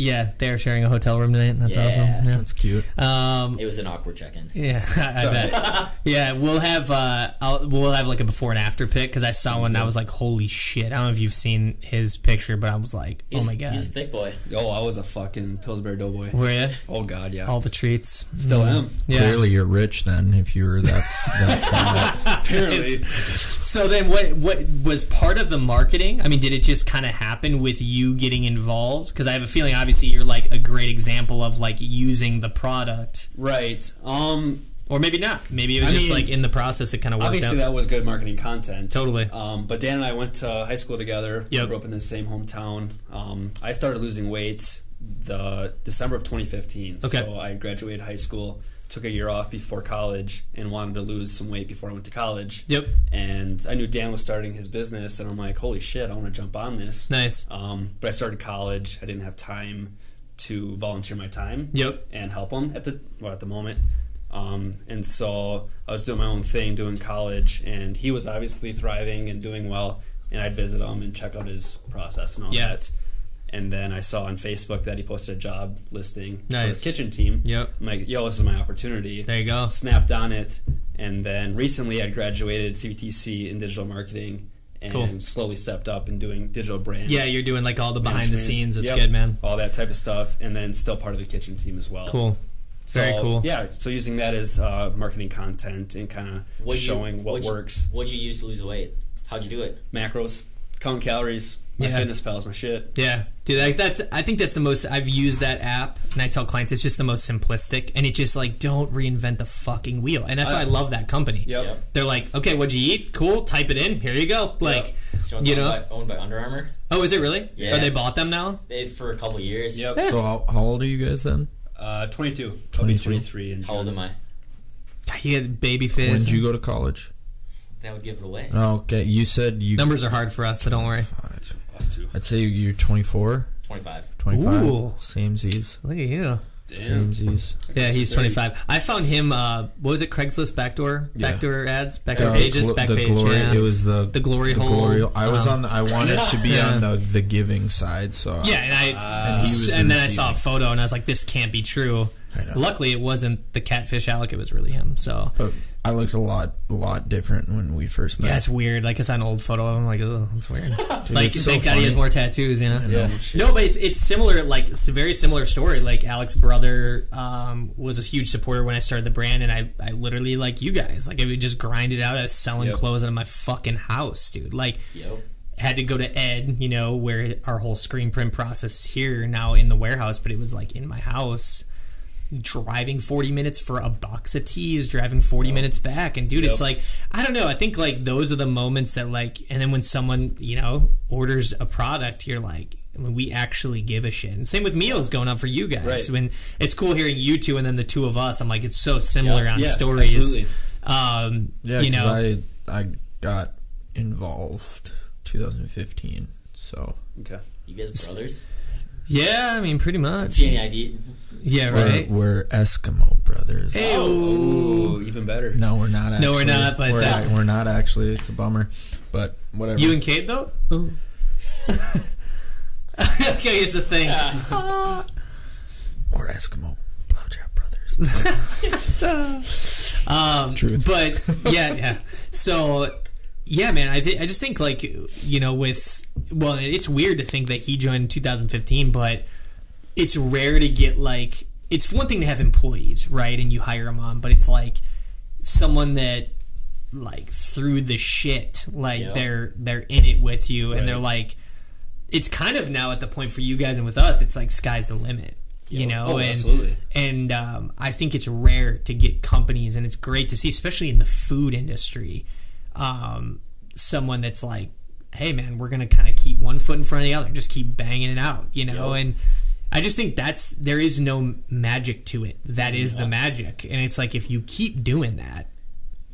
Yeah, they're sharing a hotel room tonight. That's Yeah. awesome. Yeah. That's cute. It was an awkward check-in. Yeah, I bet. Yeah, we'll have like a before and after pic because I saw one and I was like, holy shit. I don't know if you've seen his picture, but I was like, oh my god. He's a thick boy. Oh, I was a fucking Pillsbury Doughboy. Were you? Oh god, yeah. All the treats. Still am. Yeah. Clearly, you're rich then. If you were that fat. Apparently. So then what was part of the marketing? I mean, did it just kind of happen with you getting involved? Because I have a feeling, obviously, you're like a great example of like using the product. Right. Or maybe not. Maybe it was just like in the process it kind of worked Obviously, out. that was good marketing content. Totally. But Dan and I went to high school together. Yep. We grew up in the same hometown. I started losing weight the December of 2015. Okay. So I graduated high school, took a year off before college, and wanted to lose some weight before I went to college. Yep. And I knew Dan was starting his business, and I'm like, holy shit, I want to jump on this. Nice. But I started college. I didn't have time to volunteer my time. Yep. And help him at the moment. And so I was doing my own thing, doing college, and he was obviously thriving and doing well. And I'd visit him and check out his process and all that. And then I saw on Facebook that he posted a job listing for his kitchen team. Yep. I'm like, yo, this is my opportunity. There you go. Snapped on it. And then recently I graduated CVTC in digital marketing and slowly stepped up and doing digital brand. Yeah, you're doing like all the behind the scenes. It's Yep. good, man. All that type of stuff. And then still part of the kitchen team as well. Cool. Very cool. Yeah, so using that as marketing content and kind of showing what works. What'd you use to lose weight? How'd you do it? Macros, counting calories. My FitnessPal is my shit. Yeah, dude. I think that's the most. I've used that app, and I tell clients it's just the most simplistic, and it just like don't reinvent the fucking wheel, and that's why I love that company. Yep. They're like, okay, what'd you eat? Cool, type it in. Here you go. Like, you know, owned by Under Armour. Oh, is it really? Yeah. Or they bought them now? For a couple years. Yep. So how old are you guys then? 22. I'll be 23 in June. How old am I? You had baby fizz. When did you go to college? That would give it away. Oh, okay, you said you... Numbers are hard for us, so don't worry. Plus 2. I'd say you're 24. 25. 25. Ooh. Samesies. Look at you. Damn. Samesies. Yeah, he's 25. I found him, what was it, Craigslist backdoor ads? Backdoor pages? Back the page, glory, yeah. it was the glory hole. I was on. I wanted to be on the giving side, so Yeah, and then I saw a photo and I was like, this can't be true. I know. Luckily, it wasn't the catfish Alec. It was really him. So, but I looked a lot different when we first met. yeah, it's weird. Like, I saw an old photo. I'm like, oh, that's weird. Like, it's so thank God he has funny. more tattoos. You know. Yeah. No, but it's similar. Like, it's a very similar story. Like, Alec's brother was a huge supporter when I started the brand, and I literally, like you guys, like, I would just grind it out. I was selling clothes out of my fucking house, dude. Like. Had to go to Ed, you know, where our whole screen print process is here now in the warehouse, but it was like in my house, driving 40 minutes for a box of teas, driving 40 minutes back. And dude, it's like, I don't know. I think like those are the moments that like, and then when someone, you know, orders a product, you're like, I mean, we actually give a shit. And same with meals going on for you guys. Right. When it's cool hearing you two and then the two of us, I'm like, it's so similar on stories. Absolutely. You know, I got involved 2015. So Okay. You guys brothers? yeah, I mean, pretty much. See any idea? Yeah, right. we're Eskimo brothers. Hey, Ooh, even better. No, we're not. Actually. No, we're not, but we're not actually. It's a bummer, but whatever. You and Kate though? Okay, here's the thing. We're Eskimo blowjob brothers. Truth. But yeah. So yeah, man, I just think like, you know, it's weird to think that he joined in 2015, but it's rare to get like, it's one thing to have employees, right? And you hire them on, but it's like someone that like through the shit, like they're in it with you, and they're like, it's kind of now at the point for you guys and with us, it's like sky's the limit. You know, absolutely. And I think it's rare to get companies, and it's great to see, especially in the food industry, someone that's like, hey man, we're gonna kind of keep one foot in front of the other, just keep banging it out, you know. And I just think there is no magic to it. That is the magic, and it's like if you keep doing that,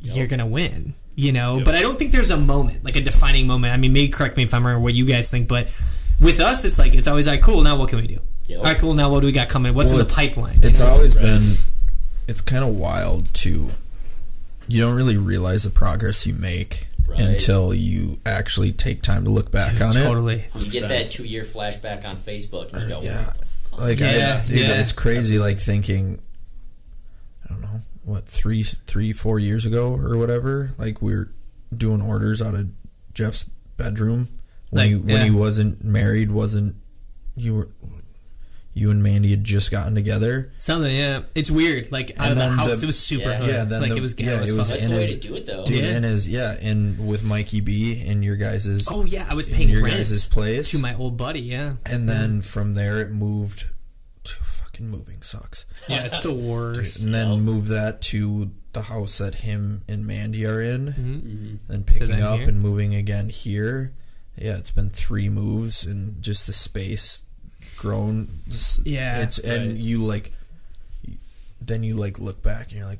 you're gonna win, you know. But I don't think there's a moment, like a defining moment. I mean, maybe correct me if I'm wrong what you guys think, but with us, it's like it's always like, cool, now what can we do? All right, cool, now what do we got coming? What's in the pipeline? It's always been, it's kind of wild to, you don't really realize the progress you make until you actually take time to look back on it. Totally. You get that 2-year flashback on Facebook and you go, Yeah. what the fuck? Like, it's crazy. Like thinking, I don't know what 3-4 years ago or whatever. Like we were doing orders out of Jeff's bedroom when he wasn't married. You and Mandy had just gotten together. Something, yeah. It's weird. Like out of the house, it was super hood. Yeah, then it was ghetto. That's the way to do it, though. Dude, and with Mikey B in your guys'. Oh yeah, I was paying rent guys' place to my old buddy. Yeah, and then from there it moved. Fucking moving sucks. Yeah, it's the worst. And then moved that to the house that him and Mandy are in, and picking up and moving again here. Yeah, it's been 3 moves and just the space grown. And you like, then you like look back and you're like,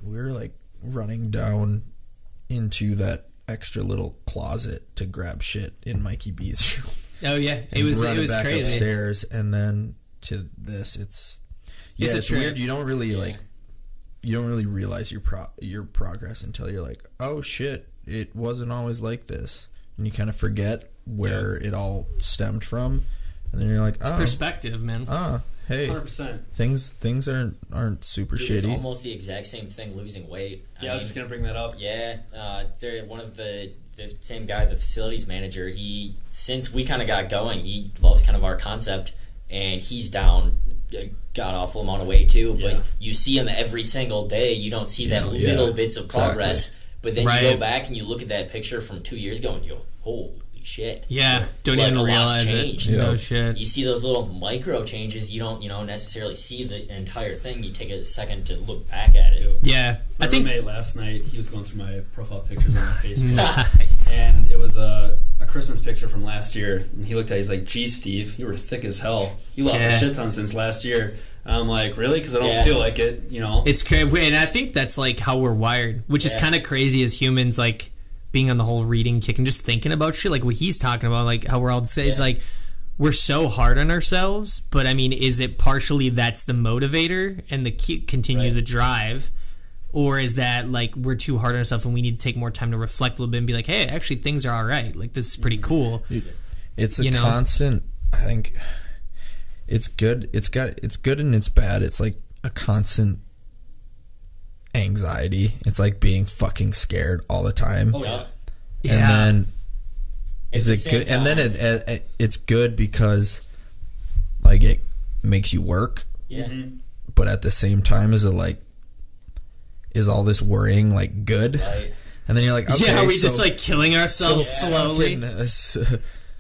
we're like running down into that extra little closet to grab shit in Mikey B's room. Oh yeah, it was back crazy. Upstairs and then to this, it's weird. You don't really realize your progress until you're like, oh shit, it wasn't always like this, and you kind of forget where it all stemmed from. And then you're like, it's perspective, man. Hey, 100%. Things aren't super shitty. It's almost the exact same thing losing weight. I was just gonna bring that up. Yeah, they're one of the same guy, the facilities manager. Since we kind of got going, he loves kind of our concept, and he's down a god awful amount of weight too. Yeah. But you see him every single day. You don't see that little bits of progress. Exactly. But then you go back and you look at that picture from 2 years ago, and you go, holy shit. Yeah, don't even realize it. No shit. You see those little micro changes, you don't necessarily see the entire thing. You take a second to look back at it. Yeah. My roommate last night, he was going through my profile pictures on my Facebook. Nice. And it was a Christmas picture from last year, and he looked at it, he's like, geez, Steve, you were thick as hell. You lost a shit ton since last year. And I'm like, really? Because I don't feel like it, It's crazy, and I think that's like how we're wired, which is kind of crazy as humans, like being on the whole reading kick and just thinking about shit, like what he's talking about, like how we're all saying, it's like we're so hard on ourselves, but I mean, is it partially that's the motivator and the continue the drive, or is that like we're too hard on ourselves and we need to take more time to reflect a little bit and be like, hey, actually things are all right, like this is pretty cool. It's a constant, I think it's good, it's good and it's bad. It's like a constant anxiety. It's like being fucking scared all the time. Oh yeah. And then is it good? And then it's good because like it makes you work. Yeah. But at the same time, is all this worrying like good? Right. And then you're like, okay, are we just like killing ourselves slowly?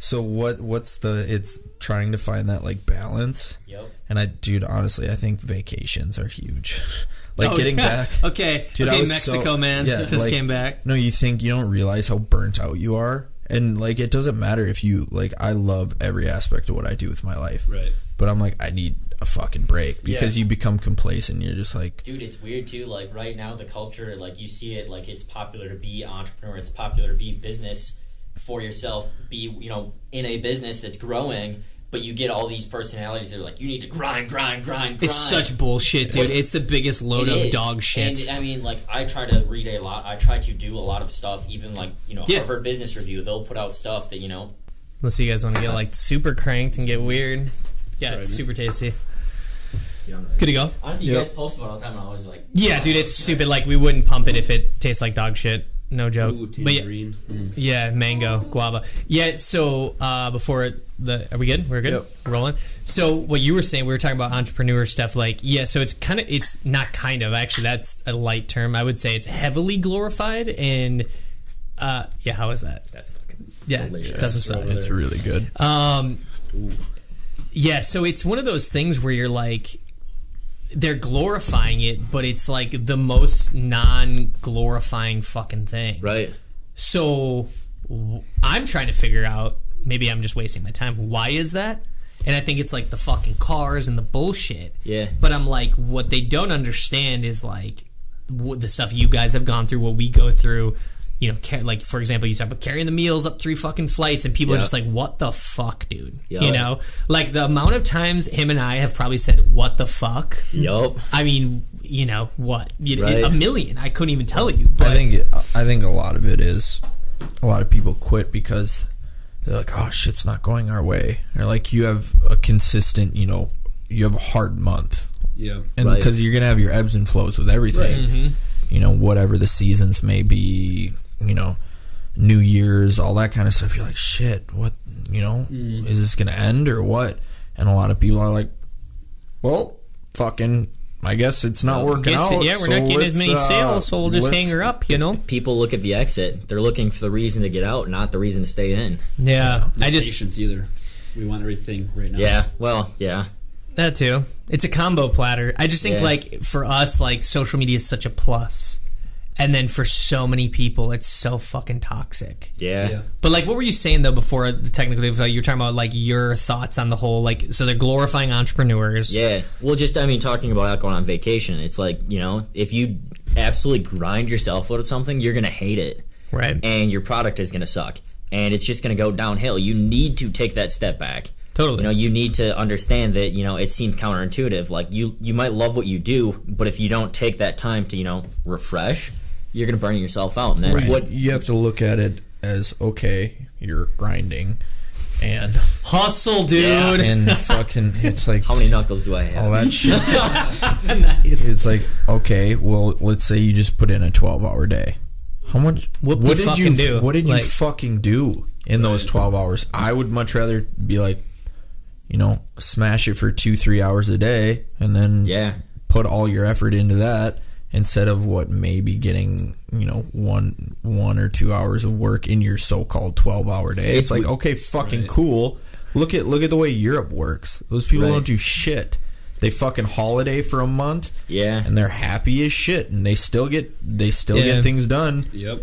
So what's it's trying to find that like balance. Yep. And dude, honestly, I think vacations are huge. Like getting back. Okay. Dude, okay, Mexico, man. Just came back. No, you don't realize how burnt out you are. And like it doesn't matter if you like, I love every aspect of what I do with my life. Right. But I'm like, I need a fucking break because you become complacent. You're just like, dude, it's weird too. Like right now, the culture, like you see it, like it's popular to be entrepreneur. It's popular to be business for yourself. Be in a business that's growing. But you get all these personalities that are like, you need to grind. It's such bullshit, dude. It's the biggest load of dog shit. And I mean, like, I try to read a lot. I try to do a lot of stuff. Even like, Harvard Business Review, they'll put out stuff that, Unless you guys want to get like super cranked and get weird. Yeah, it's super tasty. Good to go. Honestly, you guys post about it all the time, and I was like, yeah, dude, it's stupid. Like, we wouldn't pump it if it tastes like dog shit. No joke. Ooh, tangerine. Yeah, mango, guava. Yeah, so before are we good? We're good? Yep. We're rolling. So what you were saying, we were talking about entrepreneur stuff, like, so it's not kind of, actually that's a light term. I would say it's heavily glorified and how is that? That's fucking delicious. Doesn't sound it's really good. Yeah, so it's one of those things where you're like, they're glorifying it, but it's like the most non-glorifying fucking thing. Right. So I'm trying to figure out, maybe I'm just wasting my time, why is that? And I think it's like the fucking cars and the bullshit. Yeah. But I'm like, what they don't understand is like the stuff you guys have gone through, what we go through. Like, for example, you talk about carrying the meals up 3 fucking flights, and people are just like, what the fuck, dude? Yep. Like, the amount of times him and I have probably said, what the fuck? Yup. I mean, what? Right. A million. I couldn't even tell you. But I think a lot of it is, a lot of people quit because they're like, oh, shit's not going our way. Or like, you have a consistent, you have a hard month. Yeah. And because you're going to have your ebbs and flows with everything. Right. Mm-hmm. You know, whatever the seasons may be, you know, New Year's, all that kind of stuff. You're like, shit, what, you know, is this going to end or what? And a lot of people are like, well, fucking, I guess it's not working out. Yeah, we're not getting as many sales, so we'll just hang her up, you know? People look at the exit. They're looking for the reason to get out, not the reason to stay in. Yeah. No patience either. We want everything right now. Yeah, well, yeah. That too. It's a combo platter. I just think, like, for us, like, social media is such a plus. And then for so many people, it's so fucking toxic. Yeah. But, like, what were you saying, though, before the technical difficulty? You were talking about, like, your thoughts on the whole, like, so they're glorifying entrepreneurs. Yeah. Well, just, I mean, talking about going on vacation, it's like, you know, if you absolutely grind yourself out of something, you're going to hate it. Right. And your product is going to suck. And it's just going to go downhill. You need to take that step back. Totally. You know, you need to understand that, you know, it seems counterintuitive. Like, you might love what you do, but if you don't take that time to, you know, refresh, you're going to burn yourself out. And that's what... You have to look at it as, okay, you're grinding and... Hustle, dude! Yeah, and fucking, it's like... How many knuckles do I have? All that shit. Nice. It's like, okay, well, let's say you just put in a 12-hour day. How much... What did you do? What did you fucking do in those 12 hours? I would much rather be like, you know, smash it for 2-3 hours a day and then put all your effort into that instead of what maybe getting, you know, one or 2 hours of work in your so-called 12-hour day. It's like, okay, fucking cool. Look at the way Europe works. Those people don't do shit. They fucking holiday for a month. Yeah. And they're happy as shit and they still get things done. Yep.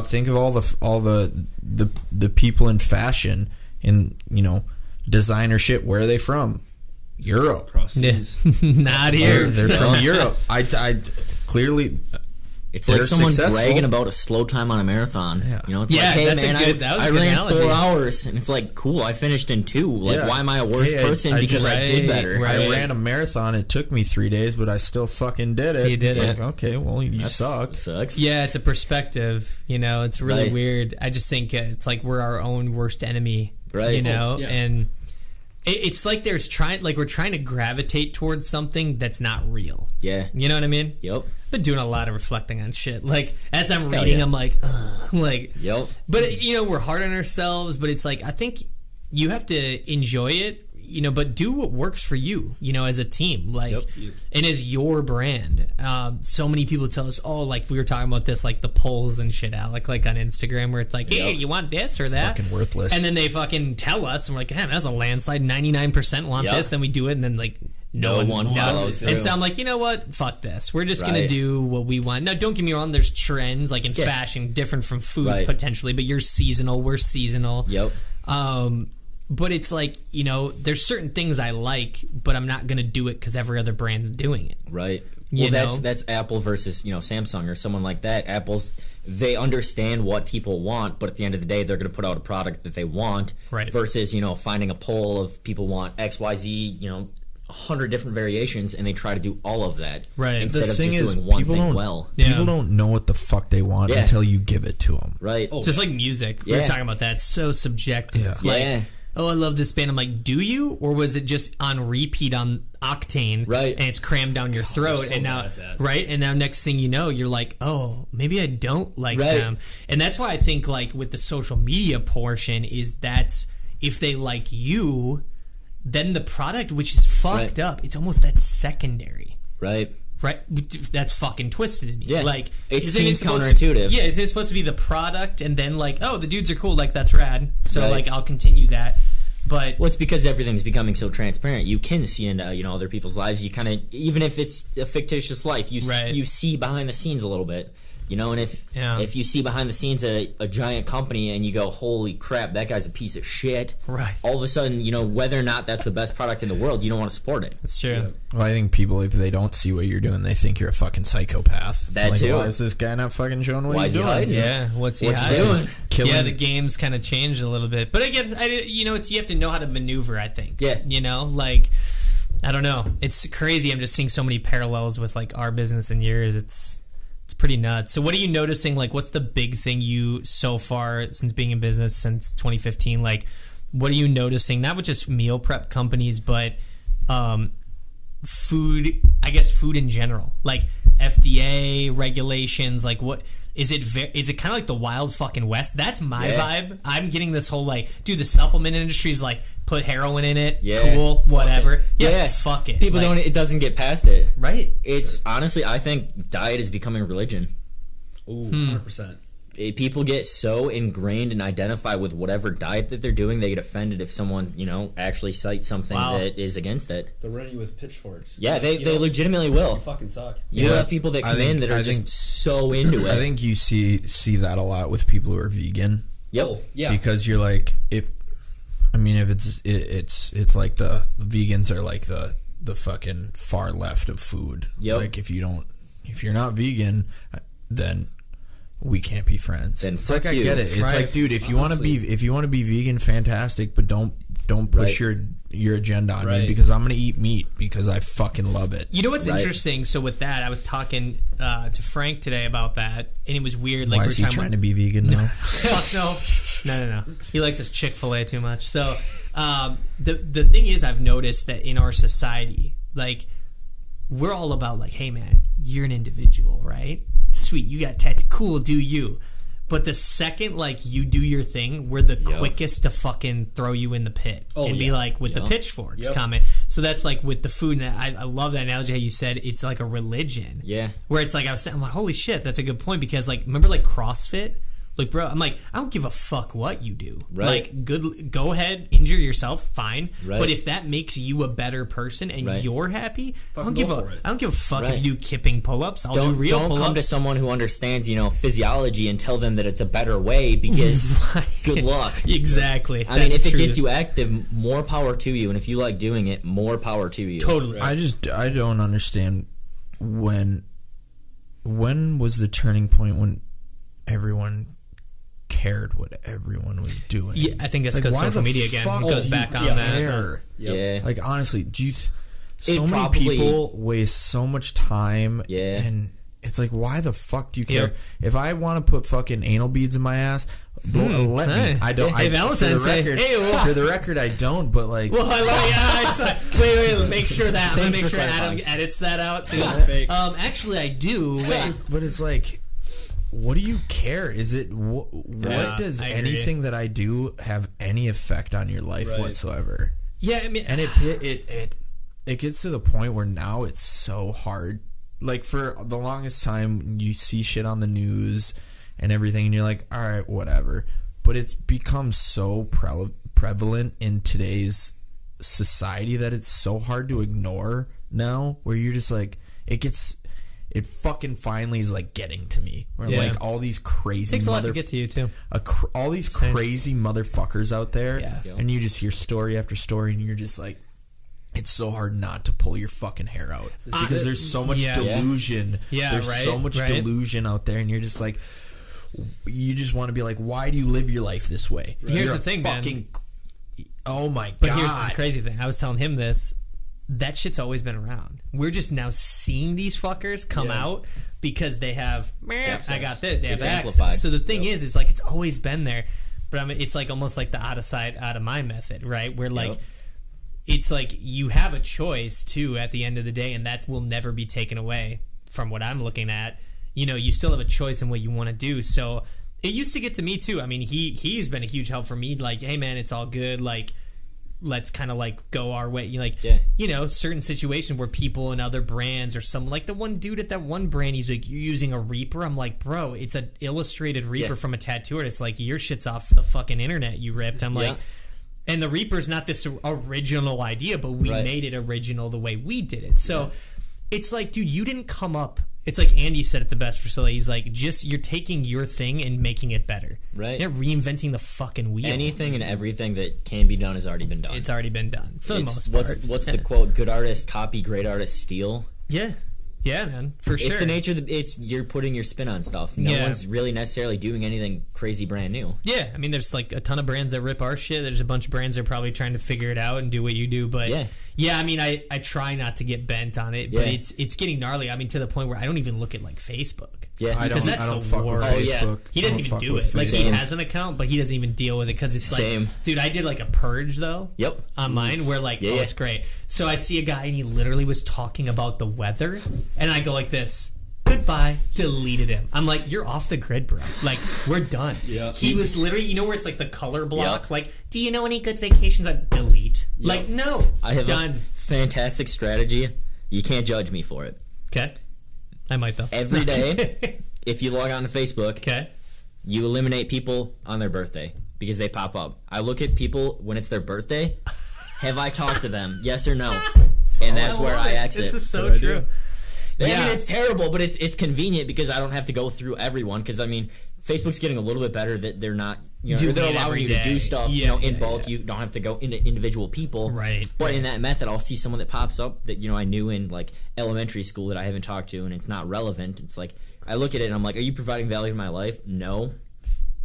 Think of all the people in fashion and, you know, designer shit. Where are they from? Europe. Across seas. Not here. They're from Europe. I clearly... It's like someone bragging about a slow time on a marathon. Yeah. You know, it's like, hey, that's man, I ran analogy. 4 hours. And it's like, cool, I finished in 2. Like, why am I a worse person because I did better? I ran a marathon. It took me 3 days, but I still fucking did it. You did it. Like, okay, well, you suck. Sucks. Yeah, it's a perspective. You know, it's really weird. I just think it's like we're our own worst enemy. Right. You know, and... It's like we're trying to gravitate towards something that's not real. Yeah. You know what I mean? Yep. I've been doing a lot of reflecting on shit. Like, as I'm reading, I'm like, ugh. Like, yep. But, you know, we're hard on ourselves, but it's like, I think you have to enjoy it, you know, but do what works for you, you know, as a team. Like, and as your brand. So many people tell us, oh, like, we were talking about this, like, the polls and shit, Alec, like, on Instagram, where it's like, hey, you want this or that? Fucking worthless. And then they fucking tell us, and we're like, damn, that's a landslide. 99% want this. Then we do it, and then, like, no one follows through. And so I'm like, you know what? Fuck this. We're just going to do what we want. Now, don't get me wrong. There's trends, like, in fashion, different from food, potentially, but you're seasonal. We're seasonal. Yep. But it's like, you know, there's certain things I like, but I'm not going to do it because every other brand's doing it. Right. Well, that's Apple versus, you know, Samsung or someone like that. Apple's, they understand what people want, but at the end of the day, they're going to put out a product that they want. Right. Versus, you know, finding a poll of people want X, Y, Z, you know, 100 different variations, and they try to do all of that. Right. Instead of just doing one thing well. People don't know what the fuck they want until you give it to them. Right. Oh, just like music. We were talking about that. It's so subjective. Like, oh, I love this band. I'm like, do you? Or was it just on repeat on Octane? Right. And it's crammed down your throat. And now, and now next thing you know, you're like, oh, maybe I don't like them. And that's why I think, like, with the social media portion is that's, if they like you, then the product, which is fucked up, it's almost that secondary. Right. Right? That's fucking twisted to me. Yeah. Like, it seems counterintuitive. Yeah, is it supposed to be the product and then, like, oh, the dudes are cool, like, that's rad. So, like, I'll continue that. But well, it's because everything's becoming so transparent. You can see into, you know, other people's lives. You kind of, even if it's a fictitious life, you see behind the scenes a little bit. You know, and if you see behind the scenes a giant company and you go, holy crap, that guy's a piece of shit. Right. All of a sudden, you know, whether or not that's the best product in the world, you don't want to support it. That's true. Yeah. Well, I think people, if they don't see what you're doing, they think you're a fucking psychopath. That like, too. Why is this guy not fucking showing what he's doing? Yeah, what's he doing? Yeah, the game's kind of changed a little bit. But I guess, you know, you have to know how to maneuver, I think. Yeah. You know, like, I don't know. It's crazy. I'm just seeing so many parallels with, like, our business and yours. It's pretty nuts. So what are you noticing? Like, what's the big thing you, so far, since being in business since 2015, like, what are you noticing? Not with just meal prep companies, but food, I guess food in general, like FDA regulations, like what is it? Is it kind of like the wild fucking west? That's my vibe. I'm getting this whole like, dude, the supplement industry's like put heroin in it, cool, whatever. Fuck it. People like, it doesn't get past it, right? It's honestly, I think diet is becoming a religion. Ooh, 100%. People get so ingrained and identify with whatever diet that they're doing, they get offended if someone, actually cites something that is against it. They're running you with pitchforks. Yeah, they legitimately will. You fucking suck. You have people that come in that are just so into it. I think you see that a lot with people who are vegan. Yep. Oh, yeah. Because you're like, if it's like the vegans are like the fucking far left of food. Yep. Like if you're not vegan, then we can't be friends. Then it's fuck like you. I get it. It's like, dude, if you want to be vegan, fantastic, but don't push your agenda on me because I'm gonna eat meat because I fucking love it. You know what's interesting? So with that, I was talking to Frank today about that, and it was weird. Like, why is he trying to be vegan now? Fuck no. He likes his Chick-fil-A too much. So the thing is, I've noticed that in our society, like, we're all about like, hey man, you're an individual, right? Sweet, you got tattoo, cool, do you. But the second like you do your thing, we're the quickest to fucking throw you in the pit and be like with the pitchforks comment. So that's like with the food, and I love that analogy how you said it's like a religion. Yeah, where it's like I'm like, holy shit, that's a good point, because like remember like CrossFit. Like, bro, I'm like, I don't give a fuck what you do. Right. Like, go ahead, injure yourself, fine. Right. But if that makes you a better person and you're happy, I don't give a fuck if you do kipping pull-ups. I'll do real pull-ups. Don't come to someone who understands, physiology and tell them that it's a better way, because good luck. Exactly. I mean, if it gets you active, more power to you. And if you like doing it, more power to you. Totally. I don't understand when was the turning point when everyone cared what everyone was doing. Yeah, I think that's because social media again goes back on that. Yeah. Like, honestly, so many people waste so much time and it's like, why the fuck do you care? If I want to put fucking anal beads in my ass, let me. I don't. Hey, Valentine's Day. For the record, I don't. But like, well, I saw. Wait. Make sure Adam edits that out too. Actually, I do. Wait. But it's like, what do you care? Is it what does anything that I do have any effect on your life whatsoever? Yeah, I mean, and it gets to the point where now it's so hard. Like, for the longest time, you see shit on the news and everything, and you're like, all right, whatever. But it's become so prevalent in today's society that it's so hard to ignore now. Where you're just like, it fucking finally is like getting to me. Where like all these crazy takes a lot to get to you too. All these crazy motherfuckers out there, and you just hear story after story, and you're just like, it's so hard not to pull your fucking hair out because there's so much delusion. There's so much delusion out there, and you're just like, you just want to be like, why do you live your life this way? Here's the thing, man. Oh my god! But here's the crazy thing. I was telling him this. That shit's always been around. We're just now seeing these fuckers come out because they have access. I got this. They have access. So the thing is, it's like it's always been there. But I mean, it's like almost like the out of sight, out of mind method, right? Where like it's like you have a choice too at the end of the day, and that will never be taken away from what I'm looking at. You still have a choice in what you want to do. So it used to get to me too. I mean, he's been a huge help for me. Like, hey man, it's all good. Like, let's kind of like go our way. Certain situations where people in other brands or some, like the one dude at that one brand, he's like, you're using a Reaper. I'm like, bro, it's an illustrated Reaper from a tattoo artist. Like, your shit's off the fucking internet, you ripped. I'm like, and the Reaper's not this original idea, but we made it original the way we did it. So it's like, dude, you didn't come up. It's like Andy said it the best for Silly. He's like, you're taking your thing and making it better. Right. You're not reinventing the fucking wheel. Anything and everything that can be done has already been done. It's already been done, for the most part. What's the quote? Good artists copy, great artists steal. Yeah. Yeah, man, for sure. It's the nature of you're putting your spin on stuff. No one's really necessarily doing anything crazy brand new. Yeah, I mean, there's like a ton of brands that rip our shit. There's a bunch of brands that are probably trying to figure it out and do what you do. But Yeah, I mean, I try not to get bent on it, but it's getting gnarly. I mean, to the point where I don't even look at like Facebook. Yeah, because that's I don't the fuck with worst. Facebook. He doesn't even do it. Like, he has an account, but he doesn't even deal with it because it's like, dude, I did like a purge though. Yep. On mine, where like, it's great. So I see a guy and he literally was talking about the weather, and I go like this. Goodbye. Deleted him. I'm like, you're off the grid, bro. Like, we're done. Yeah. He was literally, you know where it's like the color block? Like, do you know any good vacations? I delete. Like, no. I have done. a fantastic strategy. You can't judge me for it. Okay. I might though. Every day, if you log on to Facebook, you eliminate people on their birthday because they pop up. I look at people when it's their birthday. Have I talked to them? Yes or no? And that's where I exit. This is so true. I mean, it's terrible, but it's convenient because I don't have to go through everyone. Because I mean, Facebook's getting a little bit better that they're not, they're allowing you to do stuff, in bulk. You don't have to go into individual people, right? But in that method, I'll see someone that pops up that I knew in like elementary school that I haven't talked to, and it's not relevant. It's like I look at it and I'm like, are you providing value in my life? No.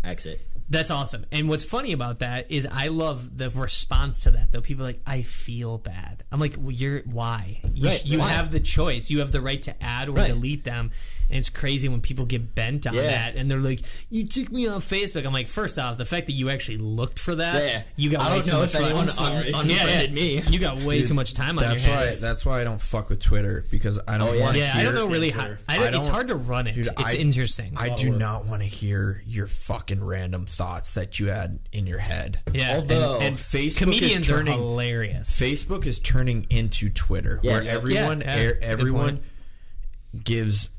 Exit. That's awesome. And what's funny about that is I love the response to that, though. People are like, I feel bad. I'm like, well, why? You have the choice. You have the right to add or delete them. And it's crazy when people get bent on that. And they're like, you took me off Facebook. I'm like, first off, the fact that you actually looked for that, you got way too much time. Unfriended me. You got way too much time on your hands. That's why I don't fuck with Twitter, because I don't want to hear. I don't know really how. It's hard to run it. Dude, it's interesting. I do not want to hear your fucking random thoughts that you had in your head. Yeah, and Facebook comedians are hilarious. Facebook is turning into Twitter, where everyone gives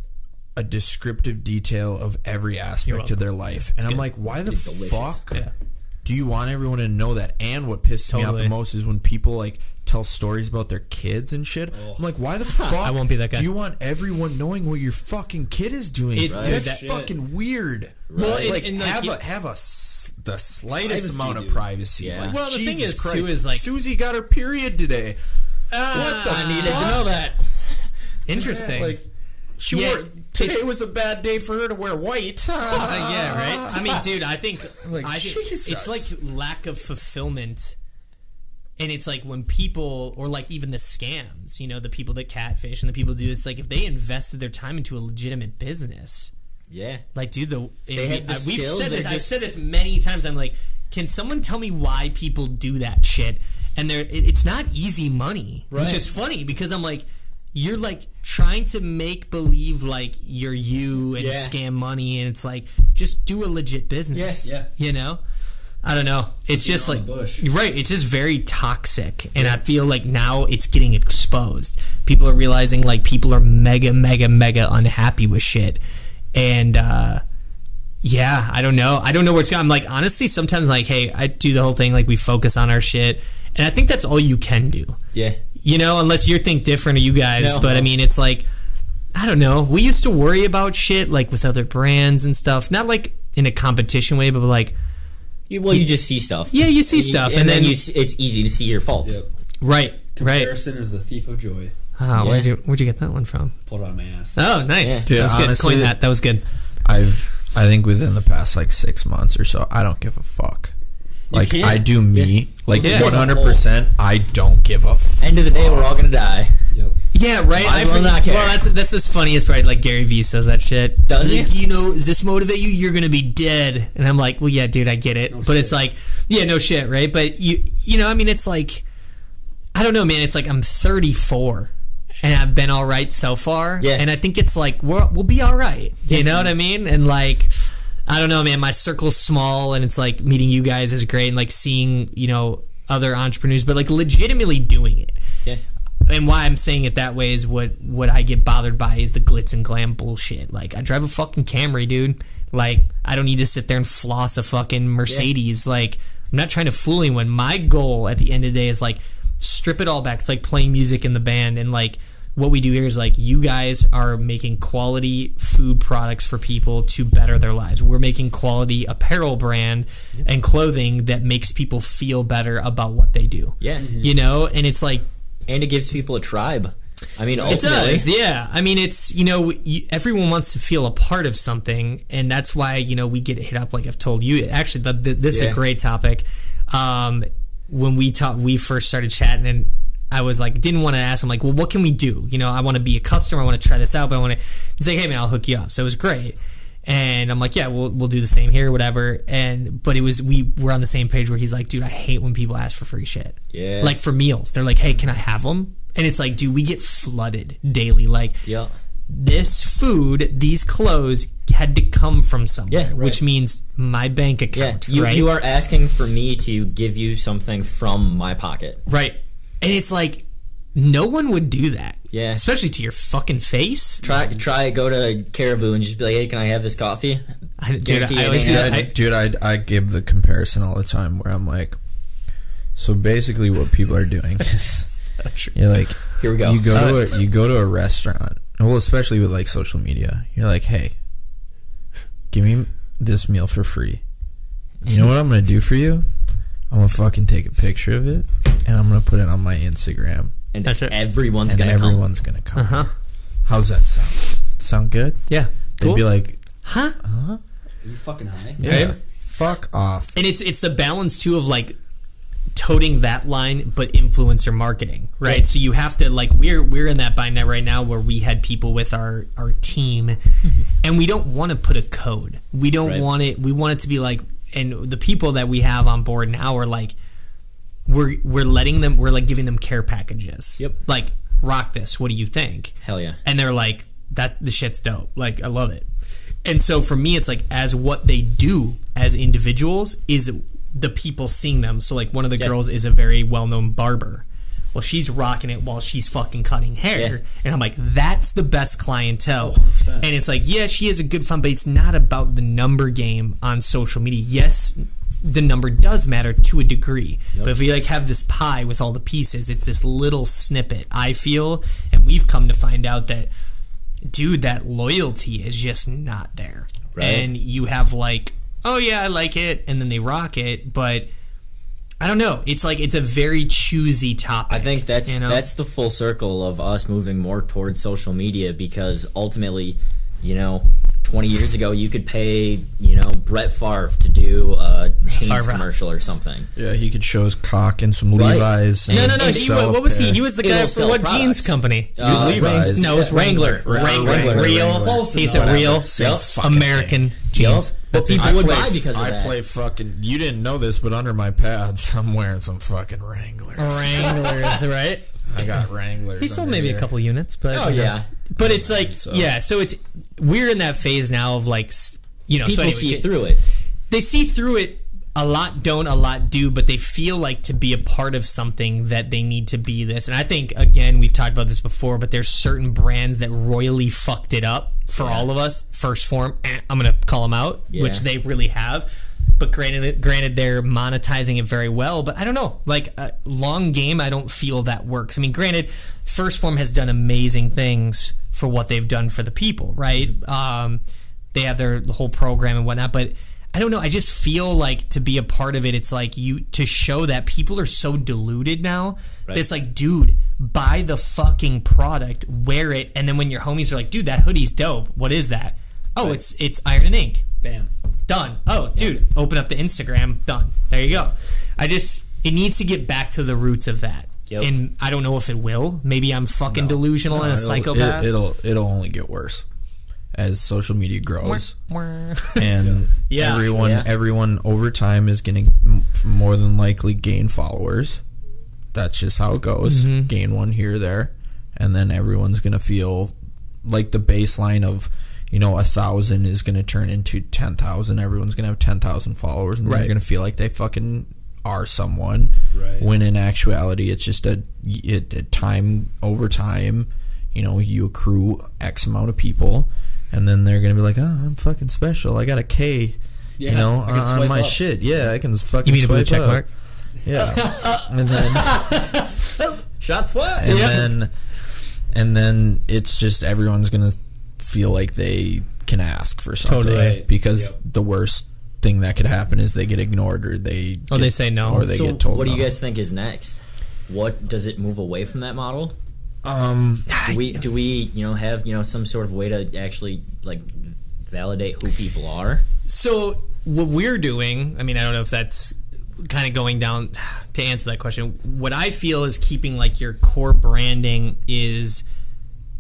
a descriptive detail of every aspect of their life, and I'm like, why the fuck do you want everyone to know that? And what pisses me off the most is when people like tell stories about their kids and shit. I'm like, why the fuck I won't be that guy. Do you want everyone knowing what your fucking kid is doing? That's fucking weird. Well, have the slightest amount of privacy. Yeah. Like, well, the Jesus thing Christ, too is like, Susie got her period today. What the I needed to know that. Interesting. Like, today was a bad day for her to wear white. Yeah, right. I mean, dude, I think it's like lack of fulfillment, and it's like when people, or like even the scams, the people that catfish and the people do. It's like if they invested their time into a legitimate business. Yeah, like, dude, I've said this many times. I'm like, can someone tell me why people do that shit? And it's not easy money, which is funny because I'm like, you're like trying to make believe like you're you and scam money, and it's like, just do a legit business. I don't know. It's just like, it's just very toxic, and I feel like now it's getting exposed. People are realizing like people are mega, mega, mega unhappy with shit, and I don't know. I don't know where it's going. I'm like, honestly, sometimes like, hey, I do the whole thing like we focus on our shit, and I think that's all you can do. Yeah. Unless you think different, or you guys. I mean, it's like, I don't know. We used to worry about shit like with other brands and stuff. Not like in a competition way, but like, you just see stuff. Yeah, you see stuff, and then it's easy to see your faults. Yep. Right. Comparison is the thief of joy. Oh, where'd you get that one from? Pulled it out of my ass. Oh, nice. Yeah. Dude, that was honestly, good. That was good. I think within the past like 6 months or so, I don't give a fuck. Like, I do me. Like, 100%, I don't give a fuck. End of the day, we're all gonna die. Yep. Yeah, right. Well, that's the funniest part. Like, Gary Vee says that shit. Does he? Does this motivate you? You're gonna be dead. And I'm like, well, yeah, dude, I get it. But it's like, yeah, no shit, right? But I mean, it's like, I don't know, man. It's like I'm 34. And I've been all right so far. Yeah. And I think it's like, we'll be all right. You know what I mean? And like, I don't know, man. My circle's small, and it's like meeting you guys is great, and like seeing, other entrepreneurs, but like legitimately doing it. Yeah. And why I'm saying it that way is what I get bothered by is the glitz and glam bullshit. Like, I drive a fucking Camry, dude. Like, I don't need to sit there and floss a fucking Mercedes. Yeah. Like, I'm not trying to fool anyone. My goal at the end of the day is like, strip it all back. It's like playing music in the band, and like, what we do here is like, you guys are making quality food products for people to better their lives. We're making quality apparel brand and clothing that makes people feel better about what they do. Yeah. And it's like, and it gives people a tribe. I mean, it does. Yeah. I mean, it's, everyone wants to feel a part of something, and that's why, we get hit up, like I've told you. Actually, this is a great topic. When we first started chatting, and I was like, didn't want to ask him like, well, what can we do? You know, I want to be a customer. I want to try this out, but I want to say, hey man, I'll hook you up. So it was great. And I'm like, yeah, we'll do the same here, whatever. But we were on the same page where he's like, dude, I hate when people ask for free shit. Yeah. Like for meals, they're like, hey, can I have them? And it's like, dude, we get flooded daily. Like, this food, these clothes had to come from somewhere, which means my bank account. You are asking for me to give you something from my pocket. Right. And it's like, no one would do that. Yeah. Especially to your fucking face. Try go to Caribou and just be like, hey, can I have this coffee? I give the comparison all the time where I'm like, so basically what people are doing is you're like, here we go. You go to a restaurant. Well, especially with like social media, you're like, hey, give me this meal for free. You know what I'm gonna do for you? I'm gonna fucking take a picture of it and I'm gonna put it on my Instagram. And everyone's gonna come. Uh-huh. How's that sound? Sound good? Yeah. They'd be like, huh? Are you fucking high? Yeah. Right? Fuck off. And it's the balance too of like toting that line but influencer marketing, right? So you have to like we're in that bind right now where we had people with our team and we don't want to put a code. We don't want it. We want it to be like, and the people that we have on board now are like, we're letting them, we're like giving them care packages. Yep. Like, rock this. What do you think? Hell yeah. And they're like, the shit's dope. Like, I love it. And so for me, it's like, as what they do as individuals is the people seeing them. So like one of the girls is a very well-known barber. Well, she's rocking it while she's fucking cutting hair. Yeah. And I'm like, that's the best clientele. 100%. And it's like, yeah, she has a good fun, but it's not about the number game on social media. Yes, the number does matter to a degree. But if we like have this pie with all the pieces, it's this little snippet, I feel. And we've come to find out that, dude, that loyalty is just not there. Right. And you have like, oh yeah, I like it, and then they rock it, but I don't know. It's like it's a very choosy topic. I think that's the full circle of us moving more towards social media because ultimately, 20 years ago you could pay, Brett Favre to do a Hanes commercial or something. Yeah, he could show his cock in some Levi's. No. What was he? He was the guy for what jeans company? He was Levi's. No, it was Wrangler. Real. He said real. American jeans. But people would buy because of that. I play fucking... You didn't know this, but under my pads, I'm wearing some fucking Wranglers. Wranglers, right? I got Wranglers. He sold maybe a couple units, but... Oh, yeah. But it's like... So. Yeah, so it's... We're in that phase now of like... People see through it. They see through it. A lot don't, a lot do, but they feel like to be a part of something that they need to be this. And I think, again, we've talked about this before, but there's certain brands that royally fucked it up for all of us. First Form, I'm going to call them out, which they really have. But granted, they're monetizing it very well. But I don't know. Like, long game, I don't feel that works. I mean, granted, First Form has done amazing things for what they've done for the people, right? They have their whole program and whatnot, but... I don't know. I just feel like to be a part of it, it's like to show that people are so deluded now. Right. That it's like, dude, buy the fucking product, wear it, and then when your homies are like, dude, that hoodie's dope. What is that? Oh, it's Iron and Ink. Bam. Done. Oh, dude, open up the Instagram. Done. There you go. It needs to get back to the roots of that. Yep. And I don't know if it will. Maybe I'm fucking delusional and a psychopath. It'll only get worse as social media grows, and everyone over time is going to more than likely gain followers. That's just how it goes. Mm-hmm. Gain one here or there, and then everyone's going to feel like the baseline of 1,000 is going to turn into 10,000. Everyone's going to have 10,000 followers, and they're going to feel like they fucking are someone. Right. When in actuality, it's just a time over time. You accrue X amount of people. And then they're going to be like, oh, I'm fucking special. I got a K, on my shit. Yeah, I can fucking you mean swipe a blue check up. Mark? Yeah. And then... Shots fired. And then it's just everyone's going to feel like they can ask for something. Totally. Because the worst thing that could happen is they get ignored or they... they say no. Or they get told what do no. you guys think is next? What does it move away from that model? Do we have some sort of way to actually like validate who people are? So what we're doing, I mean, I don't know if that's kind of going down to answer that question, what I feel is keeping like your core branding is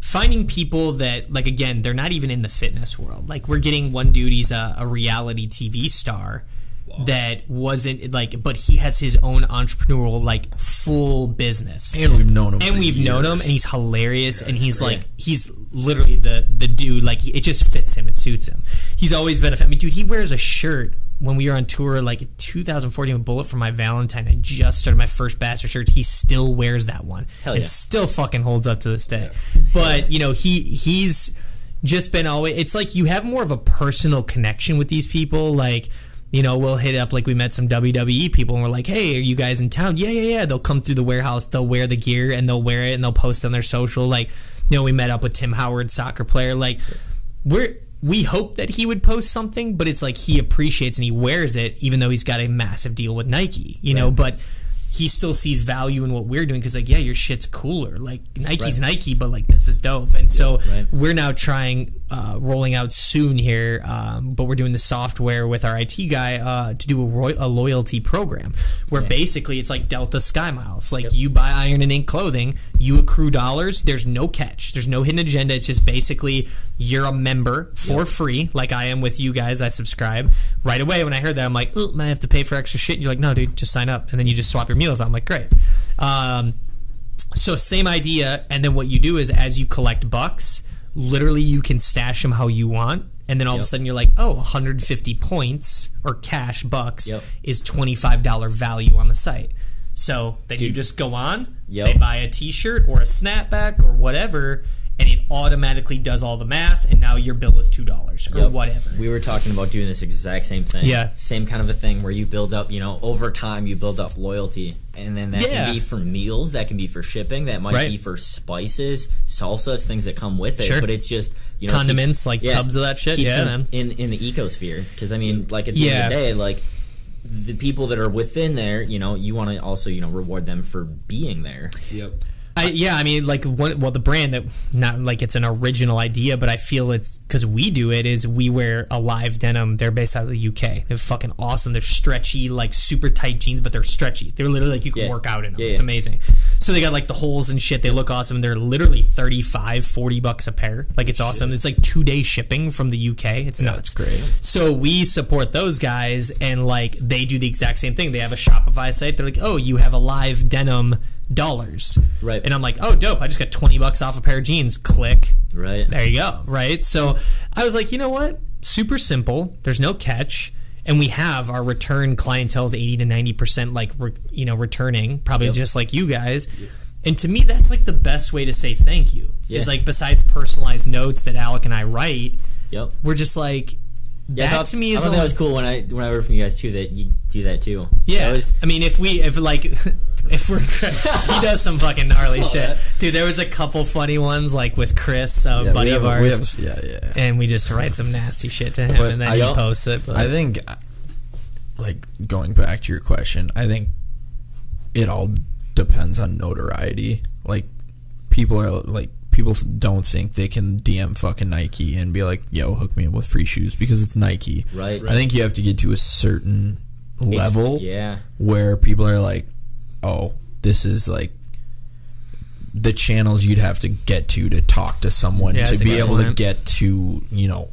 finding people that, like, again, they're not even in the fitness world. Like, we're getting one dude, he's a reality TV star. Wow. That wasn't like, but he has his own entrepreneurial, like, full business, and we've known him, and he's hilarious, and he's like, he's literally the dude, like, it just fits him, it suits him. He's always been I mean, dude, he wears a shirt when we were on tour, like 2014 with Bullet for my Valentine. I just started my first batch of shirts. He still wears that one. Hell yeah. It still fucking holds up to this day. But you know, he's just been always. It's like you have more of a personal connection with these people, like. You know, we'll hit up, like, we met some WWE people, and we're like, hey, are you guys in town? Yeah. They'll come through the warehouse, they'll wear the gear, and they'll wear it, and they'll post on their social. Like, you know, we met up with Tim Howard, soccer player. Like, we hope that he would post something, but it's like he appreciates and he wears it, even though he's got a massive deal with Nike, you know, but he still sees value in what we're doing because, like, yeah, your shit's cooler. Like, Nike's Nike, but, like, this is dope. And so we're now rolling out soon here, but we're doing the software with our IT guy to do a loyalty program where basically it's like Delta Sky Miles. Like, you buy Iron and Ink clothing, you accrue dollars. There's no catch. There's no hidden agenda. It's just basically you're a member for free, like I am with you guys. I subscribe. Right away when I heard that, I'm like, oh, I have to pay for extra shit. And you're like, no, dude, just sign up. And then you just swap your meals. I'm like, great. So same idea. And then what you do is as you collect bucks, literally you can stash them how you want. And then all of a sudden you're like, oh, 150 points or cash bucks is $25 value on the site. So then you just go on, they buy a t-shirt or a snapback or whatever, and it automatically does all the math, and now your bill is $2 or whatever. We were talking about doing this exact same thing. Yeah. Same kind of a thing where you build up, you know, over time you build up loyalty. And then that can be for meals, that can be for shipping, that might be for spices, salsas, things that come with it. Sure. But it's just, you know, condiments, tubs of that shit. Yeah, man. In the ecosphere. Because, I mean, like, at the end of the day, like, the people that are within there, you know, you want to also, you know, reward them for being there. Yep. I mean, like, the brand that, not like it's an original idea, but I feel it's because we do it, is we wear Alive denim. They're based out of the UK. They're fucking awesome. They're stretchy, like, super tight jeans, but they're stretchy. They're literally like you can work out in them. It's amazing. So they got, like, the holes and shit. They look awesome. They're literally $35-$40 a pair. Like, it's awesome. It's like 2-day shipping from the UK. It's nuts. That's great. So we support those guys, and, like, they do the exact same thing. They have a Shopify site. They're like, oh, you have Alive denim dollars, right? And I'm like, oh, dope, I just got $20 off a pair of jeans. Click, right, there you go, right? So I was like, you know what, super simple, there's no catch, and we have our return clientele's 80 to 90% like returning, probably just like you guys. And to me, that's like the best way to say thank you. Is like, besides personalized notes that Alec and I write, we're just like, that to me is. I thought that was cool when I heard from you guys too, that you do that too. Yeah, I mean, if we're he does some fucking gnarly shit, dude. There was a couple funny ones, like with Chris, a buddy of ours, and we just write some nasty shit to him, and then he posts it. But I think, like, going back to your question, I think it all depends on notoriety. Like, people don't think they can DM fucking Nike and be like, yo, hook me up with free shoes because it's Nike. Right. I think you have to get to a certain level where people are like, oh, this is like the channels you'd have to get to talk to someone to be able to get to, you know,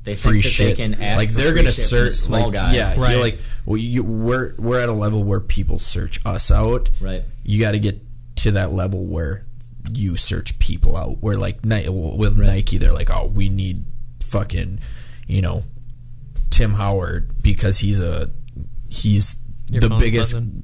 they free think that shit. They can ask like, they're gonna search small like, guy. Yeah, right. You're like, well, we're at a level where people search us out. Right. You got to get to that level where you search people out. Where, like, with Nike, they're like, oh, we need fucking, you know, Tim Howard because he's the biggest. Buzzing.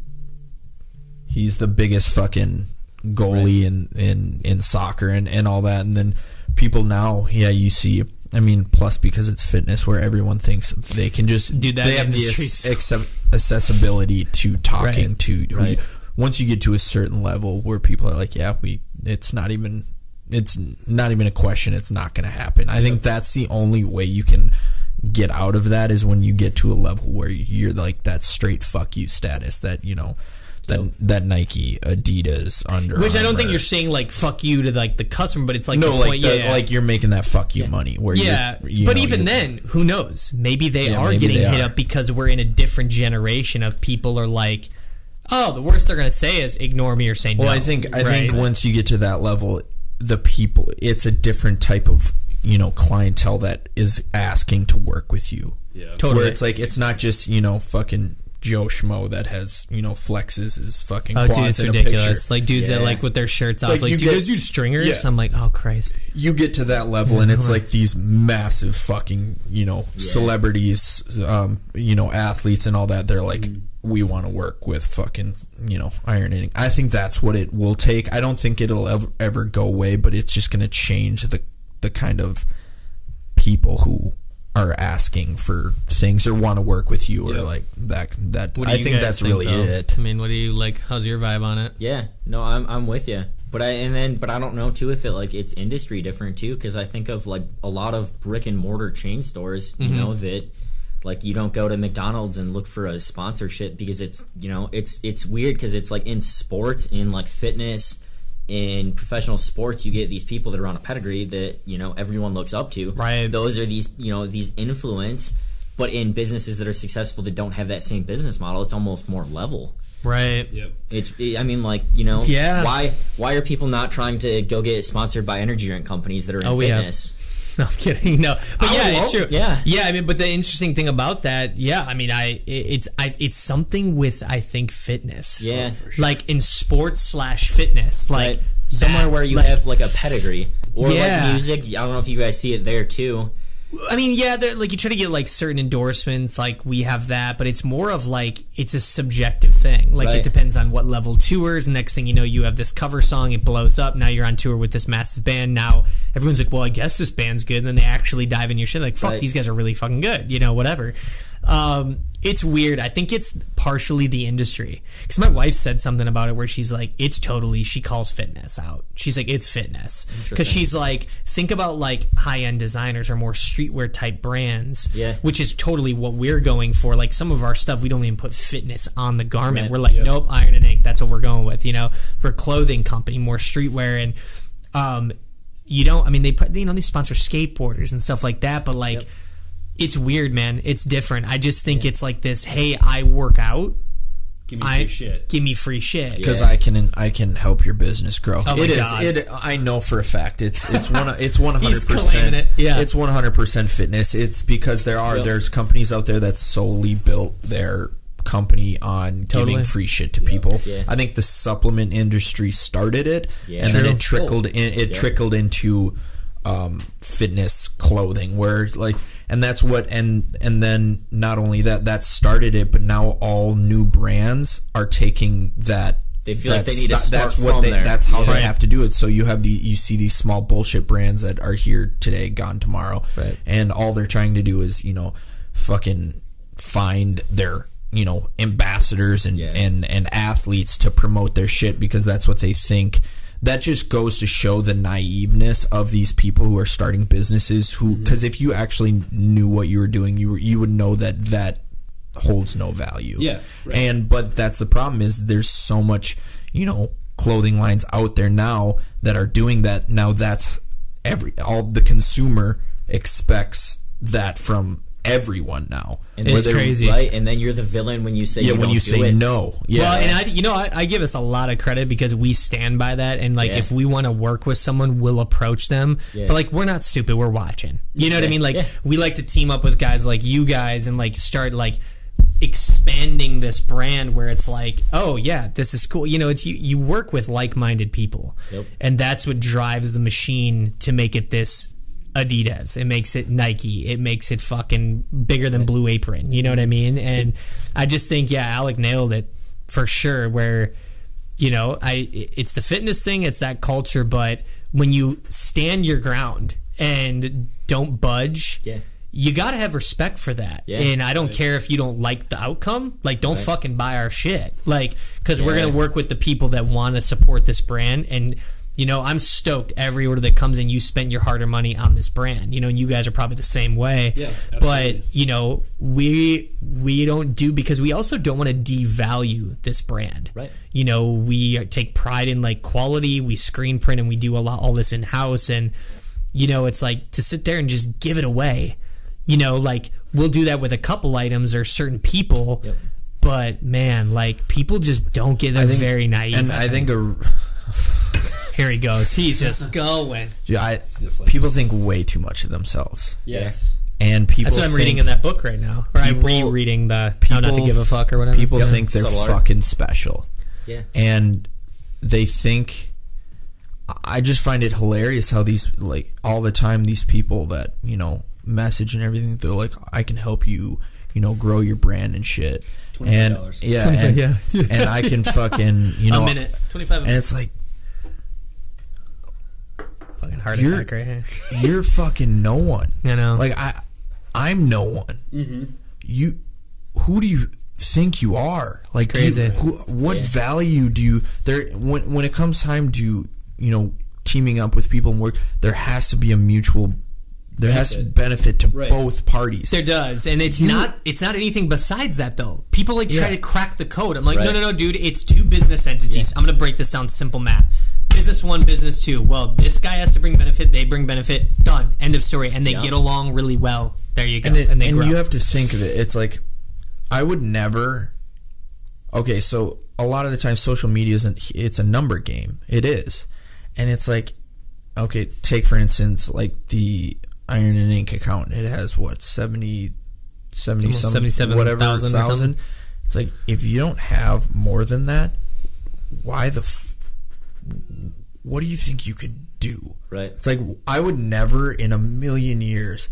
He's the biggest fucking goalie in soccer and all that. And then people now, you see, I mean, plus because it's fitness where everyone thinks they can just do that. They have the accessibility to talking to. Once you get to a certain level where people are like, it's not even a question. It's not going to happen. I think that's the only way you can get out of that is when you get to a level where you're like that straight fuck you status that, you know, that Nike, Adidas, Under Which Armour. I don't think you're saying like fuck you to like the customer, but it's like like you're making that fuck you money. Where but even then, who knows? Maybe they are getting hit up because we're in a different generation of people are like, the worst they're going to say is ignore me or say no. Well, I think once you get to that level, the people, it's a different type of, clientele that is asking to work with you. Yeah. Totally. Where it's like, it's not just, fucking Joe Schmo that has, flexes his fucking quads dude, it's in ridiculous. a picture. Like dudes that like with their shirts off. Like, do you guys use stringers? Yeah. I'm like, oh Christ. You get to that level and it's like these massive fucking, celebrities, athletes and all that. They're like, we want to work with fucking, ironing. I think that's what it will take. I don't think it'll ever go away, but it's just going to change the kind of people who are asking for things or want to work with you or like that. I think that's really it. I mean, what do you like? How's your vibe on it? Yeah, no, I'm with you. But I don't know too if it's industry different too, because I think of like a lot of brick and mortar chain stores, that like you don't go to McDonald's and look for a sponsorship because it's it's weird because it's like in sports, in like fitness, in professional sports, you get these people that are on a pedigree that everyone looks up to. Right. Those are these influence, but in businesses that are successful that don't have that same business model, it's almost more level. Right. Yep. Yeah. Why are people not trying to go get sponsored by energy drink companies that are in fitness? No, I'm kidding. No, but it's true. Yeah. I mean, but the interesting thing about that, it's something with I think fitness. Yeah, for sure. Like in sports / fitness, like somewhere where you have like a pedigree or Yeah. like music. I don't know if you guys see it there too. I mean, like you try to get like certain endorsements, like we have that, but it's more of like it's a subjective thing. Like Right. it depends on what level tours. Next thing you know, you have this cover song, it blows up. Now you're on tour with this massive band. Now everyone's like, well, I guess this band's good. And then they actually dive in your shit. Like, fuck, Right. these guys are really fucking good. Whatever. It's weird. I think it's partially the industry because my wife said something about it where she's like, she calls fitness out. She's like, it's fitness because she's like, think about like high end designers or more streetwear type brands, which is totally what we're going for. Like some of our stuff, we don't even put fitness on the garment. Right. We're like, nope, iron and ink. That's what we're going with. We're a clothing company, more streetwear, and they put they sponsor skateboarders and stuff like that, but like. Yep. It's weird, man. It's different. I just think it's like this, hey, I work out. Give me free shit. Give me free shit. Because I can help your business grow. Oh my God. I know for a fact. It's 100%. He's claiming it. Yeah. It's 100% fitness. It's because there's companies out there that solely built their company on giving free shit to people. Yeah. I think the supplement industry started it, and then it trickled in. It trickled into fitness clothing, where like. And that's what, and then not only that started it, but now all new brands are taking that. They feel like they need to start That's how they have to do it. So you see these small bullshit brands that are here today, gone tomorrow, right. And all they're trying to do is fucking find their ambassadors and athletes to promote their shit because that's what they think. That just goes to show the naiveness of these people who are starting businesses. Because if you actually knew what you were doing, you would know that holds no value. Yeah, right. But that's the problem is there's so much clothing lines out there now that are doing that. Now that's all the consumer expects that from everyone now. And it's crazy, right? And then you're the villain when you say when you say no. Yeah. Well, and I give us a lot of credit because we stand by that. And like, if we want to work with someone, we'll approach them. Yeah. But like, we're not stupid. We're watching. You know what I mean? Like, we like to team up with guys like you guys and like start like expanding this brand where it's like, oh yeah, this is cool. It's you work with like-minded people, and that's what drives the machine to make it this. Adidas, it makes it Nike, it makes it fucking bigger than Blue Apron, you know what I mean? And I just think Alec nailed it for sure, where it's the fitness thing, it's that culture, but when you stand your ground and don't budge, you gotta have respect for that. And I don't care if you don't like the outcome, like don't fucking buy our shit, like because we're gonna work with the people that want to support this brand. And I'm stoked every order that comes in, you spent your hard-earned money on this brand, and you guys are probably the same way. Yeah, absolutely. But, we don't do, because we also don't want to devalue this brand. Right. We take pride in, like, quality, we screen print, and we do all this in-house, and, it's like, to sit there and just give it away, like, we'll do that with a couple items or certain people, But man, like people just don't get it. Very naive. And I think here he goes. He's just going. Yeah, people think way too much of themselves. Yes. And people. That's what I'm reading in that book right now. Or I'm rereading the How Not to Give a Fuck or whatever. People think they're fucking special. Yeah. And they think. I just find it hilarious how these, like, all the time, these people that, you know, message and everything, they're like, I can help you, you know, grow your brand and shit. $25. And yeah, and I can fucking, you know, a minute, 25 a minute. And it's like, fucking heart attack right here. You're fucking no one. I know. Like I'm no one. Mm-hmm. Who do you think you are? Like, crazy. What value do you there when it comes time to, you know, teaming up with people and work? There has to be a mutual. There has to benefit to both parties. There does, and it's not anything besides that though. People like try to crack the code. I'm like, no, dude. It's two business entities. I'm gonna break this down simple math. Business one, business two. Well, this guy has to bring benefit. They bring benefit. Done. End of story. And they get along really well. There you go. And they grow. You have to think of it. It's like, I would never. Okay, so a lot of the time, social media it's a number game. It is, and it's like, okay, take for instance, like the Iron and Ink account. It has what 70 77 whatever thousand. It's like, if you don't have more than that, why what do you think you could do? Right. It's like, I would never in a million years.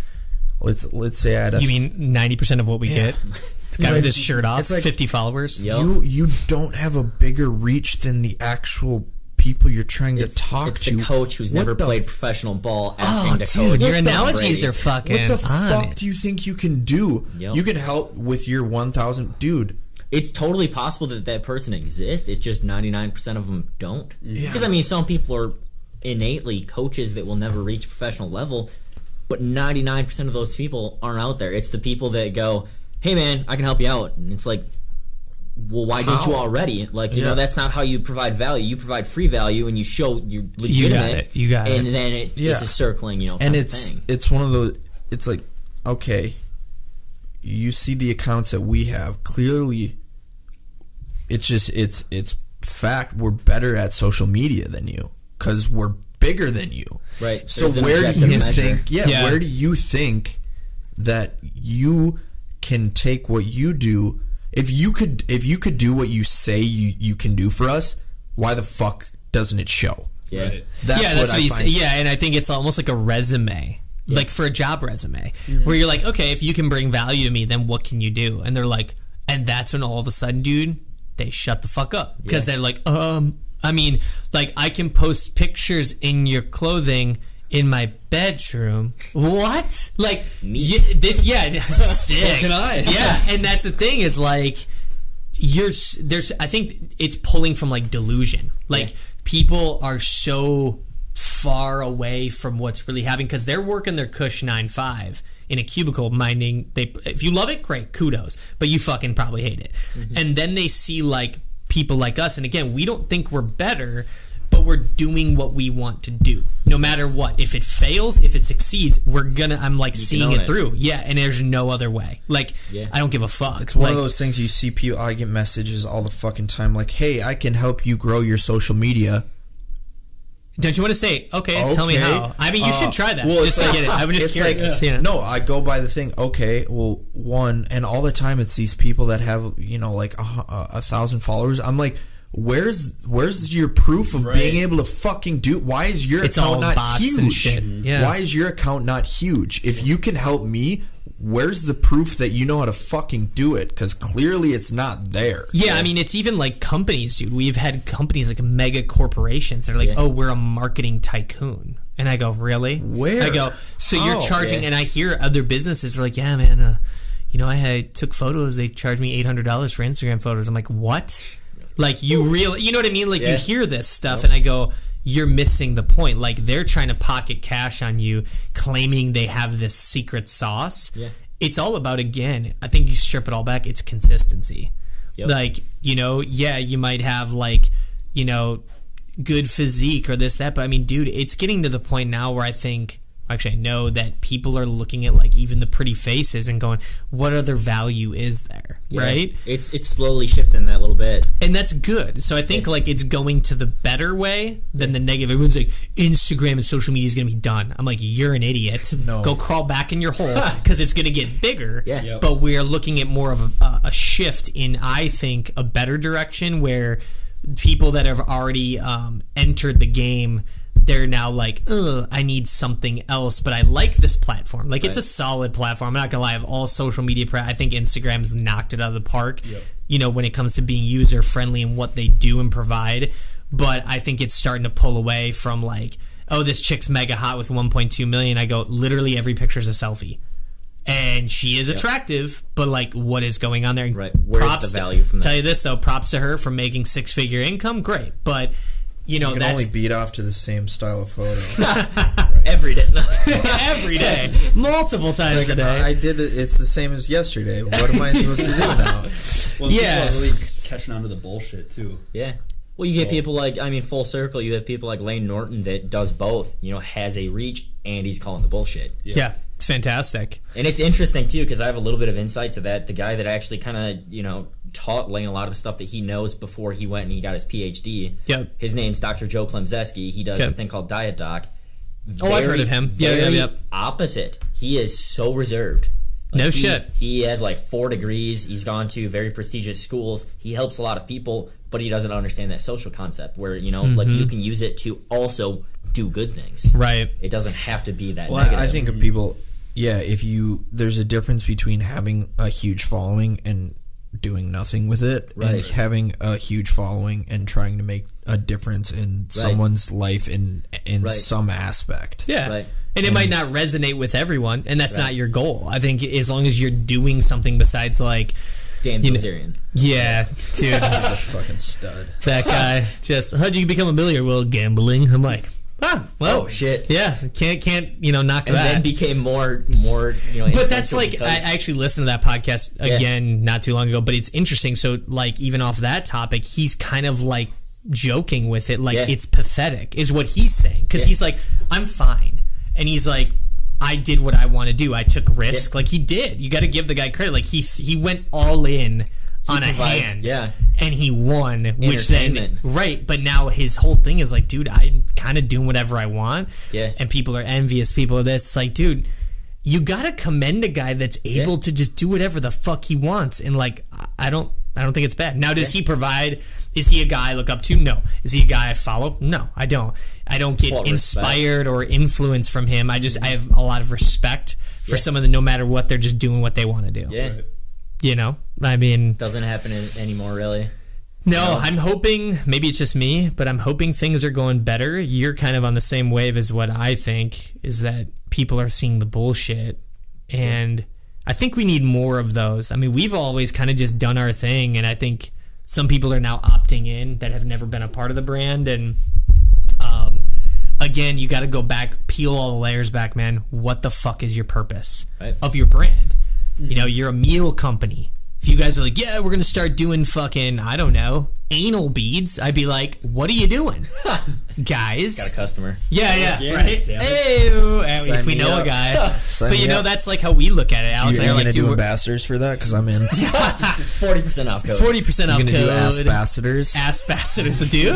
Let's say I had You mean 90% of what we get? It's guy with his shirt off. It's like 50 followers. Yep. You don't have a bigger reach than the actual people you're trying to talk to. It's the coach who's never played professional ball asking to coach. Your analogies are fucking. What the fuck do you think you can do? Yep. You can help with your 1,000, dude. It's totally possible that person exists. It's just 99% of them don't. Yeah. Because I mean, some people are innately coaches that will never reach professional level, but 99% of those people aren't out there. It's the people that go, "Hey man, I can help you out," and it's like, well, why didn't you already? Like, you know, that's not how you provide value. You provide free value, and you show you're legitimate. You got it. And then it's a circling, you know, and thing. It's one of those. It's like, okay, you see the accounts that we have. Clearly, it's fact. We're better at social media than you because we're bigger than you. Right. So where do you think? Where do you think that you can take what you do? If you could do what you say you can do for us, why the fuck doesn't it show? Yeah. Right. That's what I find. Yeah, and I think it's almost like a resume. Yeah. Like for a job resume, where you're like, okay, if you can bring value to me, then what can you do? And they're like, and that's when all of a sudden, dude, they shut the fuck up because they're like, I mean, like I can post pictures in your clothing in my bedroom. What? Like, sick. So can I. Yeah, and that's the thing is like, I think it's pulling from like delusion. Like people are so far away from what's really happening because they're working their cush 9-5 in a cubicle minding if you love it, great, kudos, but you fucking probably hate it. And then they see like people like us, and again, we don't think we're better, but we're doing what we want to do no matter what. If it fails, if it succeeds, I'm like seeing it through. Yeah, and there's no other way. Like, I don't give a fuck. It's one of those things you see people. I get messages all the fucking time like, hey, I can help you grow your social media. Don't you want to say, okay, tell me how? I mean, you should try that. Well, just to get it. I'm just curious. Like, no, I go by the thing, okay, well, one, and all the time it's these people that have, you know, like 1,000 followers. I'm like, where's your proof of being able to fucking do? Why is your account not huge? Why is your account not huge? If you can help me, where's the proof that you know how to fucking do it? Because clearly it's not there. Yeah, I mean, it's even like companies, dude. We've had companies like mega corporations. They're like, oh, we're a marketing tycoon. And I go, really? Where? I go, so you're charging, and I hear other businesses are like, yeah, man, you know, I took photos. They charged me $800 for Instagram photos. I'm like, what? Like, you really, you know what I mean? Like, you hear this stuff, and I go, you're missing the point. Like, they're trying to pocket cash on you, claiming they have this secret sauce. Yeah. It's all about, again, I think you strip it all back, it's consistency. Yep. Like, you know, you might have, like, you know, good physique or this, that, but I mean, dude, it's getting to the point now where I think actually I know that people are looking at like even the pretty faces and going, what other value is there, right? It's slowly shifting that little bit, and that's good. So I think like it's going to the better way than the negative. Everyone's like, Instagram and social media is going to be done. I'm like, you're an idiot. No. Go crawl back in your hole because it's going to get bigger. Yeah. Yep. But we are looking at more of a shift in, I think, a better direction where people that have already entered the game, they're now like, ugh, I need something else, but I like this platform. Like, it's a solid platform. I'm not going to lie, of all social media, I think Instagram's knocked it out of the park, you know, when it comes to being user-friendly and what they do and provide. But I think it's starting to pull away from, like, oh, this chick's mega hot with 1.2 million. I go, literally every picture's a selfie. And she is attractive, but, like, what is going on there? Right. Where's the value from that? Tell you this, though, props to her for making six-figure income. Great. But... you know, you can only beat off to the same style of photo. Every day. Every day. Multiple times a day. I did it. It's the same as yesterday. What am I supposed to do now? Well, people are really catching on to the bullshit, too. Yeah. Well, you get people like, I mean, full circle, you have people like Lane Norton that does both, you know, has a reach, and he's calling the bullshit. Yeah, it's fantastic. And it's interesting, too, because I have a little bit of insight to that. The guy that actually kind of, you know, taught Lane a lot of the stuff that he knows before he went and he got his PhD. Yep. His name's Dr. Joe Klemzeski. He does a thing called Diet Doc. I've heard of him. Yeah. Opposite. He is so reserved. Like shit. He has like 4 degrees. He's gone to very prestigious schools. He helps a lot of people, but he doesn't understand that social concept where, you know, like you can use it to also do good things. Right. It doesn't have to be that negative. I think of people, there's a difference between having a huge following and doing nothing with it, and having a huge following and trying to make a difference in someone's life in some aspect. Yeah. Right. And it might not resonate with everyone, and that's not your goal. I think as long as you're doing something besides, like... Dan Bilzerian. Yeah, dude. That's a fucking stud. That guy just... How'd you become a millionaire? Well, gambling. I'm like... oh shit! Yeah, can't knock and that. And then became more But that's like I actually listened to that podcast again not too long ago. But it's interesting. So like even off that topic, he's kind of like joking with it, like it's pathetic, is what he's saying, because he's like, I'm fine, and he's like, I did what I want to do. I took risk, like he did. You got to give the guy credit. Like he went all in. On a hand, and he won, which then but now his whole thing is like, dude, I'm kind of doing whatever I want, and people are envious. People of this, it's like, dude, you gotta commend a guy that's able to just do whatever the fuck he wants, and like, I don't think it's bad. Now, does he provide? Is he a guy I look up to? No. Is he a guy I follow? No, I don't. I don't get inspired or influence from him. I have a lot of respect for some of the, no matter what, they're just doing what they want to do. Yeah. You know, I mean... doesn't happen anymore, really. No, I'm hoping, maybe it's just me, but I'm hoping things are going better. You're kind of on the same wave as what I think, is that people are seeing the bullshit. And I think we need more of those. I mean, we've always kind of just done our thing, and I think some people are now opting in that have never been a part of the brand. And again, you got to go back, peel all the layers back, man. What the fuck is your purpose of your brand? You know, you're a meal company. If you guys are like, yeah, we're going to start doing fucking, I don't know, anal beads, I'd be like, what are you doing? Guys. Got a customer. Yeah, right? Hey, if we know a guy. But you know, that's like how we look at it. Alec and I are like, do ambassadors for that? Because I'm in. 40% off code. 40% off code. Do ambassadors? Ambassadors, dude.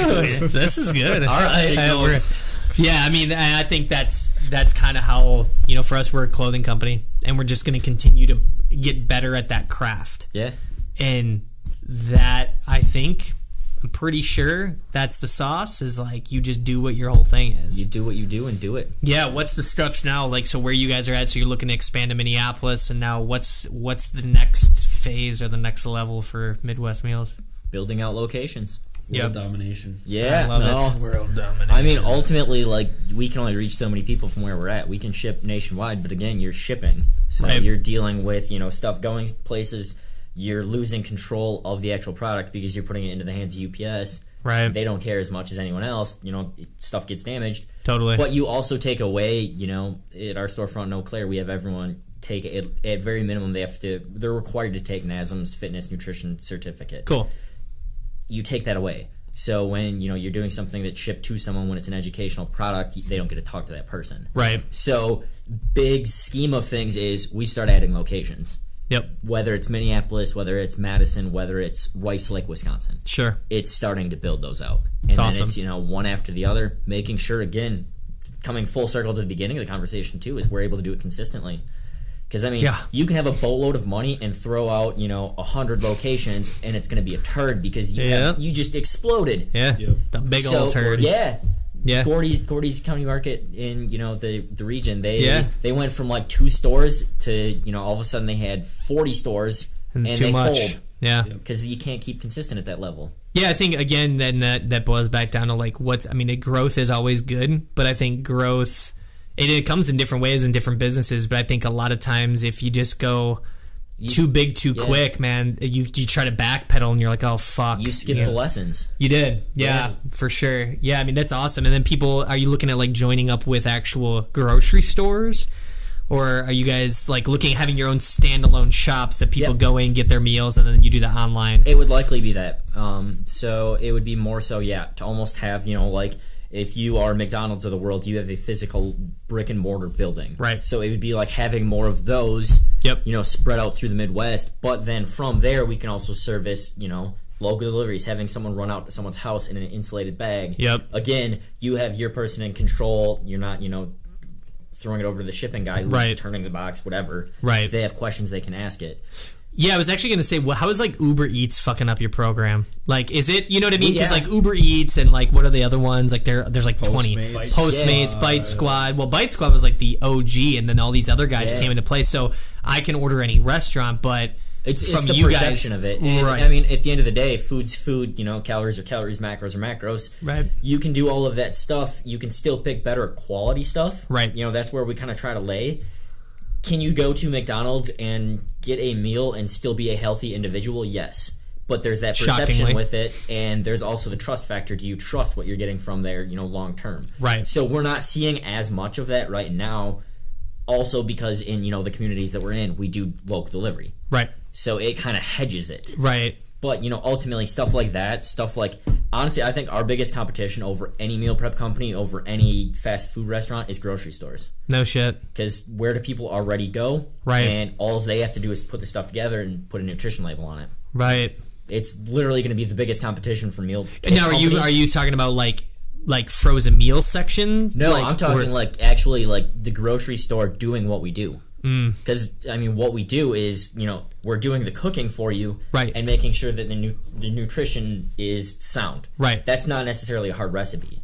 This is good. All right. Yeah, I mean, I think that's kind of how, you know, for us, we're a clothing company, and we're just going to continue to get better at that craft. Yeah. And that, I think, I'm pretty sure that's the sauce, is like, you just do what your whole thing is. You do what you do and do it. Yeah, what's the steps now? Like, so where you guys are at, so you're looking to expand to Minneapolis, and now what's the next phase or the next level for Midwest Meals? Building out locations. World domination. Yeah, I love it. World domination. I mean, ultimately, like, we can only reach so many people from where we're at. We can ship nationwide, but again, you're shipping. So you're dealing with, you know, stuff going places. You're losing control of the actual product because you're putting it into the hands of UPS. Right. They don't care as much as anyone else. You know, stuff gets damaged. Totally. But you also take away, you know, at our storefront in Eau Claire, we have everyone take it at very minimum. They're required to take NASM's fitness nutrition certificate. Cool. You take that away. So when you're doing something that's shipped to someone when it's an educational product, they don't get to talk to that person. Right. So big scheme of things is we start adding locations. Yep. Whether it's Minneapolis, whether it's Madison, whether it's Rice Lake, Wisconsin. Sure. It's starting to build those out. And It's then awesome. it's, one after the other, making sure, again, coming full circle to the beginning of the conversation too, is we're able to do it consistently. Because, you can have a boatload of money and throw out, 100 locations, and it's going to be a turd because you just exploded. Yeah. Yep. The big old turds. Yeah. Yeah. Gordy's County Market in the region, they went from like 2 stores to all of a sudden they had 40 stores and too they much. fold. Yeah. Because you can't keep consistent at that level. Yeah, I think again then that boils back down to like growth is always good, but I think growth it comes in different ways in different businesses, but I think a lot of times if you just go too big too quick, man, you try to backpedal and you're like, oh fuck. You skipped the lessons. You did. Yeah, for sure. Yeah, that's awesome. And then are you looking at like joining up with actual grocery stores? Or are you guys like looking at having your own standalone shops that people go in, get their meals, and then you do the online? It would likely be that. So it would be more so, to almost have, like if you are McDonald's of the world, you have a physical brick and mortar building. Right. So it would be like having more of those, Yep. Spread out through the Midwest. But then from there, we can also service, local deliveries, having someone run out to someone's house in an insulated bag. Yep. Again, you have your person in control. You're not, throwing it over to the shipping guy who's returning the box, whatever. Right. If they have questions, they can ask it. Yeah, I was actually going to say, how is like Uber Eats fucking up your program? Like, is it, you know what I mean? Because like Uber Eats and like, what are the other ones? Like there's like 20. Postmates, Bite Squad. Well, Bite Squad was like the OG, and then all these other guys came into play. So I can order any restaurant, but it's from the you perception guys, of it. And, right. At the end of the day, food's food, calories are calories, macros are macros. Right. You can do all of that stuff. You can still pick better quality stuff. Right. That's where we kind of try to lay. Can you go to McDonald's and get a meal and still be a healthy individual? Yes. But there's that perception Shockingly. with it, and there's also the trust factor. Do you trust what you're getting from there, long term? Right. So we're not seeing as much of that right now, also because in, the communities that we're in, we do local delivery. Right. So it kind of hedges it. Right. But, ultimately, stuff like that, honestly, I think our biggest competition over any meal prep company, over any fast food restaurant, is grocery stores. No shit. Because where do people already go? Right. And all they have to do is put the stuff together and put a nutrition label on it. Right. It's literally going to be the biggest competition for meal kit Now, are you talking about like frozen meal section? No, I'm talking actually the grocery store doing what we do. Because what we do is we're doing the cooking for you, right, and making sure that the nutrition is sound. Right. That's not necessarily a hard recipe.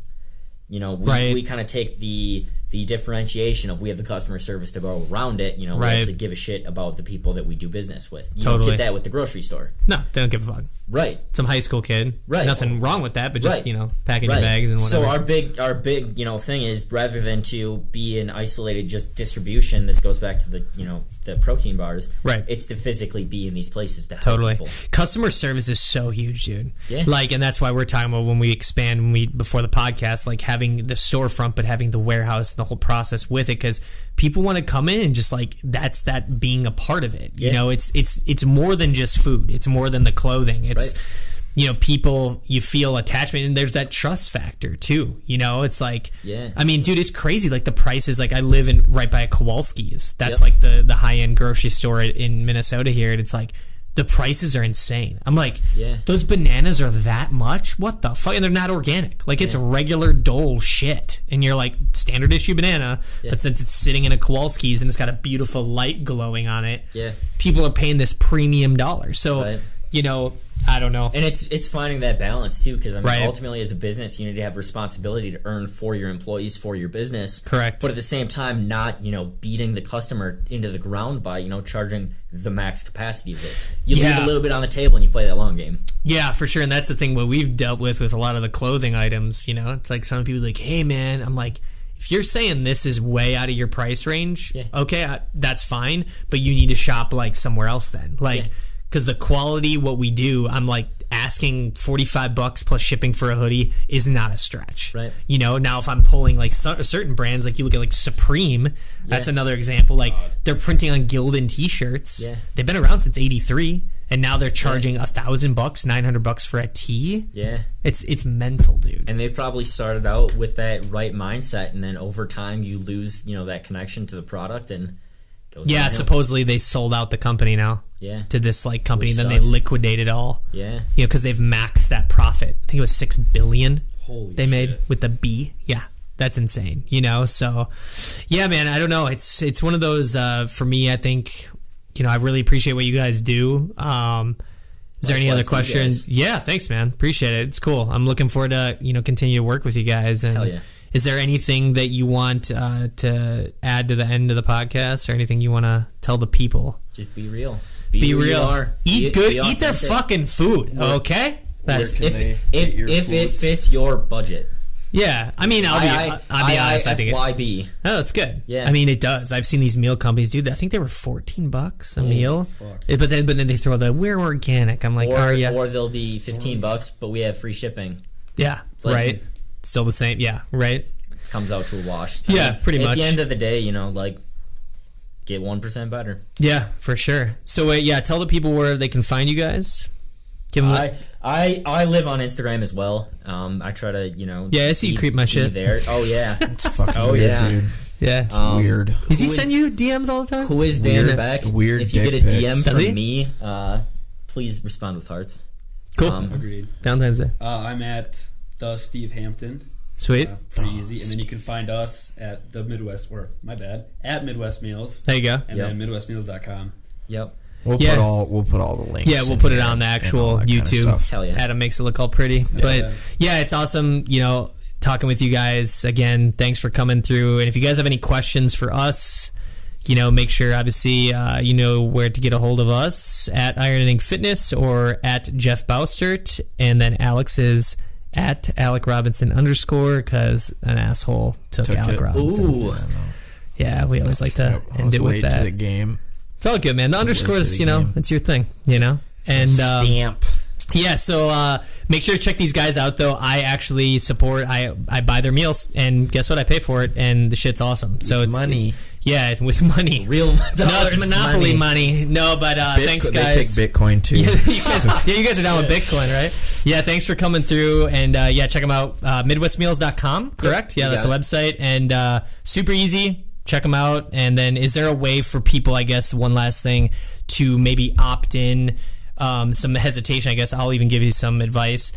Right. We kind of take the differentiation of we have the customer service to go around it. We Right. actually give a shit about the people that we do business with. You Totally. don't get that with the grocery store. No, they don't give a fuck. Right. Some high school kid. Right. Nothing wrong with that, but just Right. packing your bags and whatever. So our big thing is, rather than to be an isolated just distribution, this goes back to the protein bars. Right. It's to physically be in these places to help Totally. people. Customer service is so huge, dude. Yeah. And that's why we're talking about when we expand, before the podcast, having the storefront, but having the warehouse and the whole process with it, because people want to come in and just that's that being a part of it. Yeah. It's more than just food. It's more than the clothing. It's people, you feel attachment, and there's that trust factor too. It's dude, it's crazy. The prices, I live right by a Kowalski's. That's the high end grocery store in Minnesota here, and it's the prices are insane. I'm those bananas are that much? What the fuck? And they're not organic. It's regular Dole shit. And you're standard issue banana, but since it's sitting in a Kowalski's and it's got a beautiful light glowing on it, people are paying this premium dollar. So, I don't know. And it's finding that balance too, because ultimately as a business, you need to have responsibility to earn for your employees, for your business. Correct. But at the same time, not beating the customer into the ground by charging the max capacity of it. You leave a little bit on the table and you play that long game. Yeah, for sure. And that's the thing what we've dealt with a lot of the clothing items. It's some people hey man, I'm if you're saying this is way out of your price range, okay, that's fine, but you need to shop somewhere else then. Because the quality, what we do, I'm asking $45 plus shipping for a hoodie is not a stretch. Right. Now if I'm pulling certain brands, you look at Supreme, that's another example. They're printing on Gildan t-shirts. Yeah. They've been around since '83. and now they're charging $1,000, $900 for a tee. Yeah, it's mental, dude. and they probably started out with that right mindset, and then over time you lose that connection to the product, and it goes downhill. Supposedly they sold out the company now. Yeah, To this like company, Which then sucks. they liquidated all. yeah. Because they've maxed that profit. I think it was $6 billion Holy they made shit. with the B. Yeah, that's insane. So yeah, man. I don't know. It's one of those for me. I think I really appreciate what you guys do. Is there any other Likewise to you questions? guys. Yeah, thanks, man. Appreciate it. It's cool. I'm looking forward to continue to work with you guys. And Hell yeah. is there anything that you want to add to the end of the podcast, or anything you want to tell the people? Just be real. Be who you real. are. Eat Be good. Eat their authentic. fucking food. Okay. That's Can they get your If it foods? fits your budget. yeah. I mean, I'll be honest. I think it. IIFYB. Oh, it's good. Yeah. I mean, it does. I've seen these meal companies do that. I think they were $14 a meal. fuck. But then they throw the "we're organic." I'm like, are you? Or they'll be $15, but we have free shipping. Yeah. like- Right. Still the same. Yeah. Right. Comes out to a wash. Yeah, pretty At much. the end of the day, get 1% better. Yeah, for sure. So tell the people where they can find you guys. Give them. I live on Instagram as well. I try to Yeah, I see you creep my be shit. there. Oh yeah. It's fucking Oh, weird, yeah. dude. yeah. Weird. Does he who is- send you DMs all the time? Who is Dan Weird- Beck? weird If you dick get a DM pics. Does he? from me, please respond with hearts. Cool. Agreed. Valentine's Day. I'm at the Steve Hampton. Sweet. Pretty easy. And then you can find us at the Midwest, at Midwest Meals. There you go. And Yep. then MidwestMeals.com. Yep. We'll Yeah. put all the links. Yeah, we'll in put it here on the and actual all that kinda YouTube. stuff. Hell yeah. Adam makes it look all pretty. But yeah, it's awesome, talking with you guys. Again, thanks for coming through. And if you guys have any questions for us, make sure, obviously, you know where to get a hold of us at Iron and Ink Fitness or at Jeff Baustert. And then Alex is at Alec Robinson _ because an asshole took Alec it. Robinson. Ooh. I know. Yeah, we always like to Yep, I end was it with late to that. the game. It's all good, man. The underscores, the game. it's your thing, And Stamp. yeah, so make sure to check these guys out, though. I actually support. I buy their meals, and guess what? I pay for it, and the shit's awesome. So it's money. Yeah, with money. Real No, it's dollars. Monopoly money. No, but thanks, guys. They take Bitcoin too. Yeah, you guys are down with Bitcoin, right? Yeah, thanks for coming through, and check them out. MidwestMeals.com, correct? Yeah, you that's the got website, and super easy. Check them out. And then, is there a way for people, I guess, one last thing, to maybe opt in? Some hesitation, I guess. I'll even give you some advice.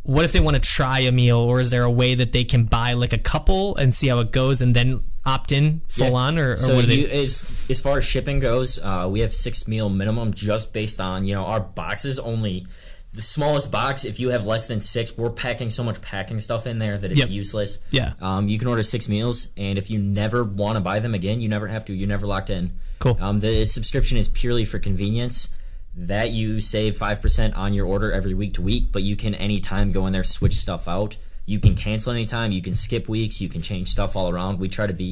What if they want to try a meal, or is there a way that they can buy like a couple and see how it goes, and then opt in full on, or So what do they? as far as shipping goes, we have 6 meal minimum just based on our boxes. Only the smallest box. If you have less than 6, we're packing so much packing stuff in there that it's Yep. useless. Yeah. You can order 6 meals, and if you never want to buy them again, you never have to. You're never locked in. Cool. The subscription is purely for convenience. That you save 5% on your order every week to week, but you can anytime go in there, switch stuff out. You can cancel anytime. You can skip weeks. You can change stuff all around. We try to be,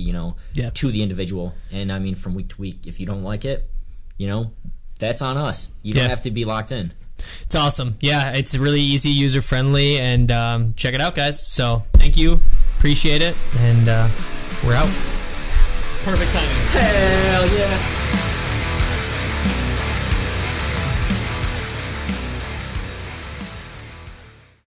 Yeah. to the individual. And I mean, from week to week, if you don't like it, that's on us. You don't Yeah. have to be locked in. It's awesome. Yeah, it's really easy, user friendly, and check it out, guys. So thank you, appreciate it, and we're out. Perfect timing. Hell yeah.